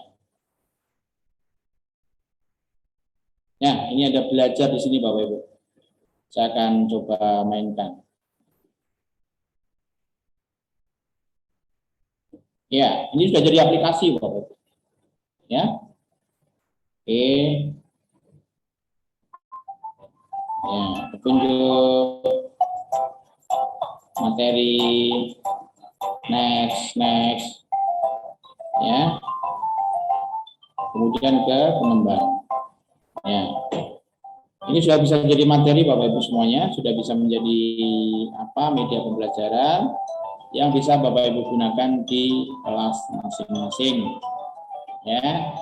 Ya, ini ada belajar di sini Bapak Ibu. Saya akan coba mainkan. Ya, ini sudah jadi aplikasi, Bapak. Ya. Oke. Ya, petunjuk materi, next. Ya. Kemudian ke pengembang. Ya. Ini sudah bisa jadi materi Bapak Ibu semuanya, sudah bisa menjadi media pembelajaran yang bisa Bapak Ibu gunakan di kelas masing-masing. Ya.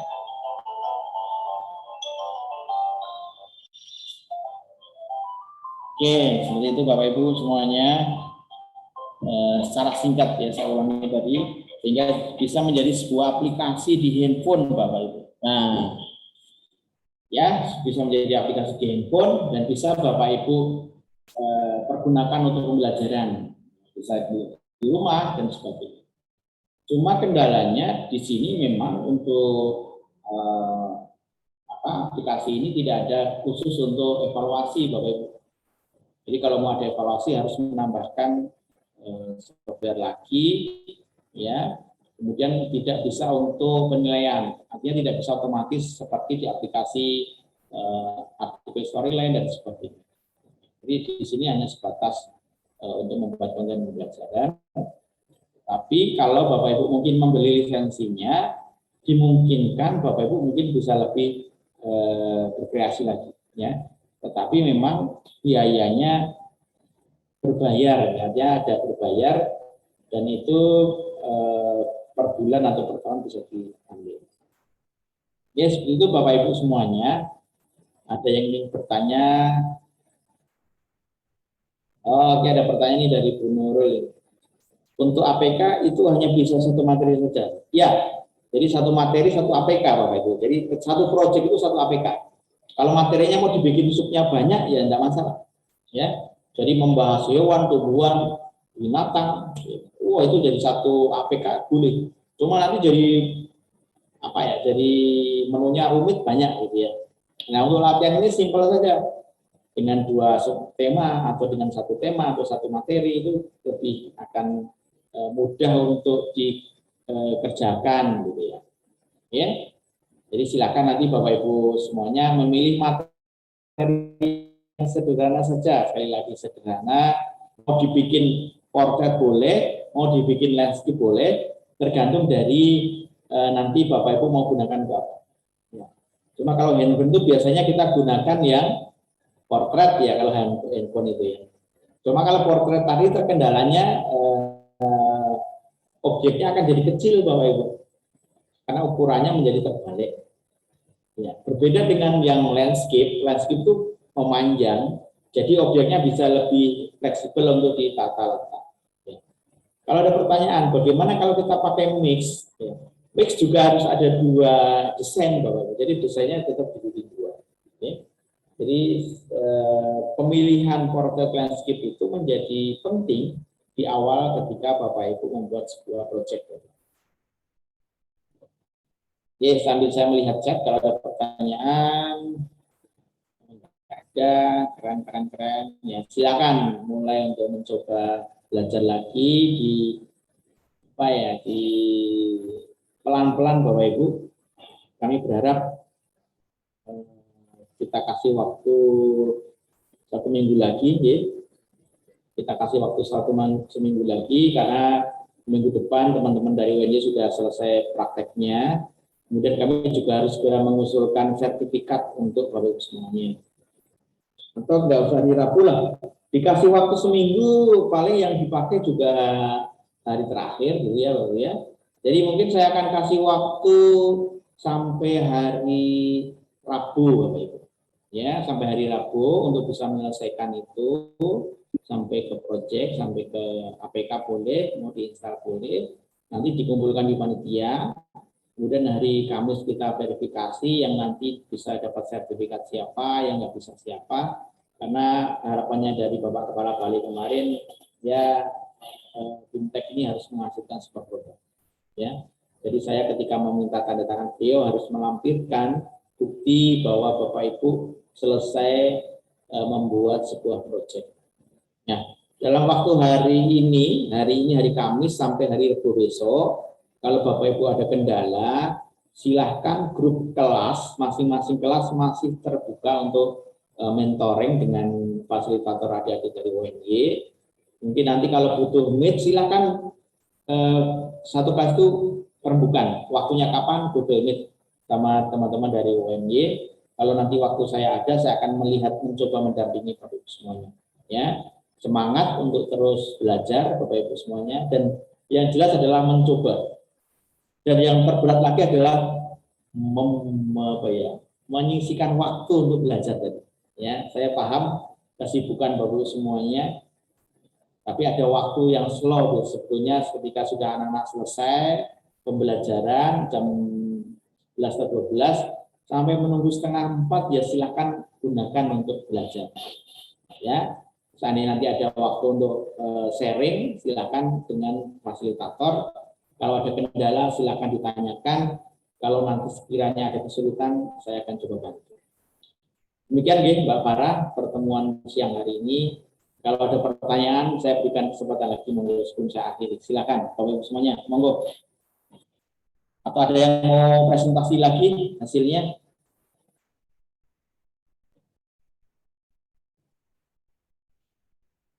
Oke, seperti itu Bapak Ibu semuanya. Secara singkat ya saya ulangi tadi, sehingga bisa menjadi sebuah aplikasi di handphone Bapak Ibu. Nah, ya bisa menjadi aplikasi di handphone dan bisa Bapak Ibu pergunakan untuk pembelajaran, bisa di rumah dan sebagainya. Cuma kendalanya di sini memang untuk aplikasi ini tidak ada khusus untuk evaluasi Bapak Ibu. Jadi kalau mau ada evaluasi harus menambahkan software lagi, ya. Kemudian tidak bisa untuk penilaian, artinya tidak bisa otomatis seperti di aplikasi artikel storyline dan sebagainya. Jadi di sini hanya sebatas untuk membuat konten pembelajaran. Tapi kalau Bapak Ibu mungkin membeli lisensinya, dimungkinkan Bapak Ibu mungkin bisa lebih berkreasi lagi, ya. Tetapi memang biayanya berbayar, artinya ada berbayar dan itu per bulan atau per tahun bisa diambil. Ya seperti itu Bapak Ibu semuanya. Ada yang ingin bertanya? Oke, ada pertanyaan ini dari Bu Nurul. Untuk APK itu hanya bisa satu materi saja. Ya, jadi satu materi satu APK Bapak Ibu. Jadi satu proyek itu satu APK. Kalau materinya mau dibikin subnya banyak ya tidak masalah. Ya. Jadi membahas hewan, tumbuhan, binatang, itu jadi satu APK boleh. Cuma nanti jadi jadi menunya rumit banyak gitu ya. Nah untuk latihan ini simpel saja, dengan 2 tema atau dengan 1 tema atau 1 materi itu lebih akan mudah untuk dikerjakan gitu ya. Ya. Jadi silakan nanti Bapak Ibu semuanya memilih materi sederhana saja, sekali lagi sederhana, mau dibikin portrait boleh, mau dibikin landscape boleh, tergantung dari nanti Bapak Ibu mau gunakan apa. Ya. Cuma kalau handphone itu biasanya kita gunakan yang portrait ya kalau handphone itu ya. Cuma kalau portrait tadi terkendalanya objeknya akan jadi kecil Bapak Ibu, karena ukurannya menjadi terbalik. Ya, berbeda dengan yang landscape itu memanjang, jadi objeknya bisa lebih fleksibel untuk ditata letak. Ya. Kalau ada pertanyaan, bagaimana kalau kita pakai mix? Ya. Mix juga harus ada 2 desain, Bapak. Jadi desainnya tetap dibagi 2. Ya. Jadi pemilihan portrait landscape itu menjadi penting di awal ketika Bapak Ibu membuat sebuah proyek. Oke, sambil saya melihat chat, kalau ada pertanyaan. Ada keren ya silakan mulai untuk mencoba belajar lagi di pelan-pelan Bapak Ibu. Kami berharap kita kasih waktu 1 minggu lagi ya. Kita kasih waktu 1 seminggu lagi karena minggu depan teman-teman dari UNJ sudah selesai prakteknya. Kemudian kami juga harus segera mengusulkan sertifikat untuk Bapak Ibu semuanya. Atau nggak usah dirapu lah, dikasih waktu seminggu, paling yang dipakai juga hari terakhir gitu ya Bapak ya. Jadi mungkin saya akan kasih waktu sampai hari Rabu Bapak Ibu. Ya, sampai hari Rabu untuk bisa menyelesaikan itu, sampai ke proyek, sampai ke APK boleh, mau diinstal boleh, nanti dikumpulkan di panitia. Kemudian hari Kamis kita verifikasi yang nanti bisa dapat sertifikat siapa, yang nggak bisa siapa. Karena harapannya dari Bapak Kepala Bali kemarin, ya Bimtek ini harus menghasilkan sebuah produk. Ya, jadi saya ketika meminta tanda tangan beliau harus melampirkan bukti bahwa Bapak Ibu selesai membuat sebuah proyek. Nah, dalam waktu hari ini hari Kamis sampai hari Rabu besok, kalau Bapak Ibu ada kendala, silahkan grup kelas, masing-masing kelas masih terbuka untuk mentoring dengan fasilitator adik-adik dari ONY. Mungkin nanti kalau butuh meet, silahkan satu kelas itu rembukan. Waktunya kapan Google Meet sama teman-teman dari ONY. Kalau nanti waktu saya ada, saya akan mencoba mendampingi Bapak Ibu semuanya. Ya, semangat untuk terus belajar Bapak Ibu semuanya. Dan yang jelas adalah mencoba. Dan yang terberat lagi adalah menyisikan waktu untuk belajar tadi. Ya, saya paham kesibukan Bapak Ibu semuanya. Tapi ada waktu yang slow sebetulnya ketika sudah anak-anak selesai pembelajaran jam 11 atau 12 sampai menunggu setengah 4 ya silahkan gunakan untuk belajar. Ya, seandainya nanti ada waktu untuk sharing silahkan dengan fasilitator. Kalau ada kendala silahkan ditanyakan. Kalau nanti sekiranya ada kesulitan saya akan coba bantu. Demikian Mbak Farah pertemuan siang hari ini. Kalau ada pertanyaan, saya berikan kesempatan lagi monggo sebelum saya akhiri. Silakan, Bapak Ibu semuanya, monggo. Atau ada yang mau presentasi lagi hasilnya?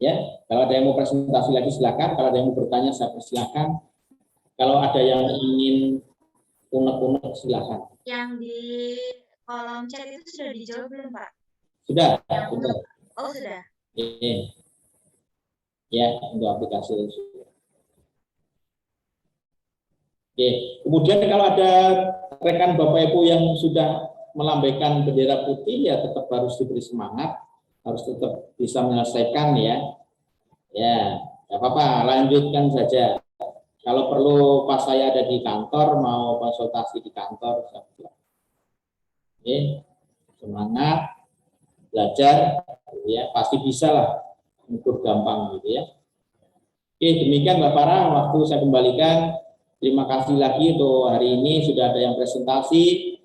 Ya, kalau ada yang mau presentasi lagi silakan. Kalau ada yang mau bertanya, saya persilakan. Kalau ada yang ingin unek-unek, silakan. Yang di kolom chat itu sudah dijawab belum, Pak? Sudah, sudah. Oh, sudah. Ya, untuk aplikasi itu. Oke, kemudian kalau ada rekan Bapak Ibu yang sudah melambaikan bendera putih, ya tetap harus diberi semangat, harus tetap bisa menyelesaikan ya. Ya, nggak apa-apa, lanjutkan saja. Kalau perlu pas saya ada di kantor, mau konsultasi di kantor, saya bilang. Oke, semangat, belajar, ya pasti bisa lah. Ukur gampang gitu ya. Oke, demikian Mbak Farah, waktu saya kembalikan. Terima kasih lagi untuk hari ini sudah ada yang presentasi,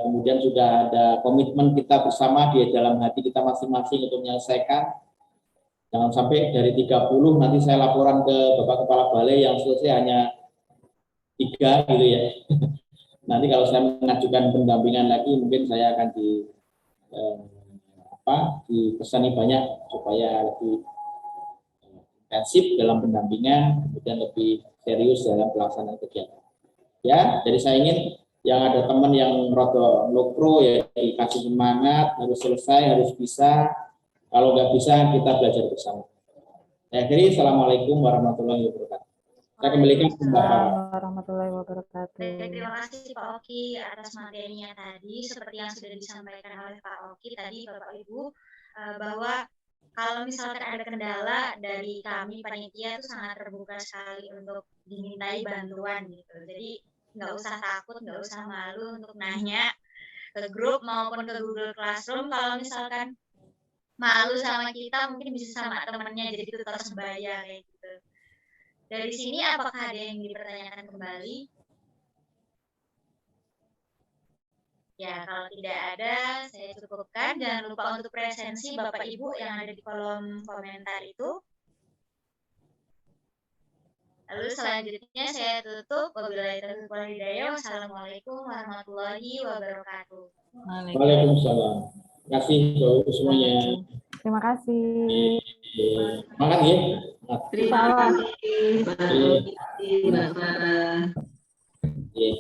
kemudian sudah ada komitmen kita bersama di dalam hati kita masing-masing untuk menyelesaikan. Jangan sampai dari 30 nanti saya laporan ke Bapak Kepala Balai yang selesai hanya 3 gitu ya. Nanti kalau saya mengajukan pendampingan lagi mungkin saya akan dipesani banyak supaya lebih intensif dalam pendampingan, kemudian lebih serius dalam pelaksanaan kegiatan. Ya, jadi saya ingin yang ada teman yang rodo lokro ya dikasih semangat, harus selesai, harus bisa. Kalau nggak bisa kita belajar bersama. Saya akhiri, assalamualaikum warahmatullahi wabarakatuh. Saya kembalikan ke Mbak Farah. Warahmatullahi wabarakatuh. Baik, terima kasih Pak Oki atas materinya tadi. Seperti yang sudah disampaikan oleh Pak Oki tadi, Bapak Ibu, bahwa kalau misalkan ada kendala dari kami panitia itu sangat terbuka sekali untuk dimintai bantuan gitu. Jadi nggak usah takut, nggak usah malu untuk nanya ke grup maupun ke Google Classroom. Kalau misalkan malu sama kita, mungkin bisa sama temannya jadi tutor sebaya kayak gitu. Dari sini apakah ada yang dipertanyakan kembali? Ya, kalau tidak ada, saya cukupkan. Jangan lupa untuk presensi Bapak Ibu yang ada di kolom komentar itu. Lalu selanjutnya saya tutup. Wabillahi taufiq wal hidayah. Wassalamualaikum warahmatullahi wabarakatuh. Waalaikumsalam. Terima kasih Bapak semuanya. Terima kasih. Semangat ya. Terima kasih Pak Oki, Mbak Farah. Iya.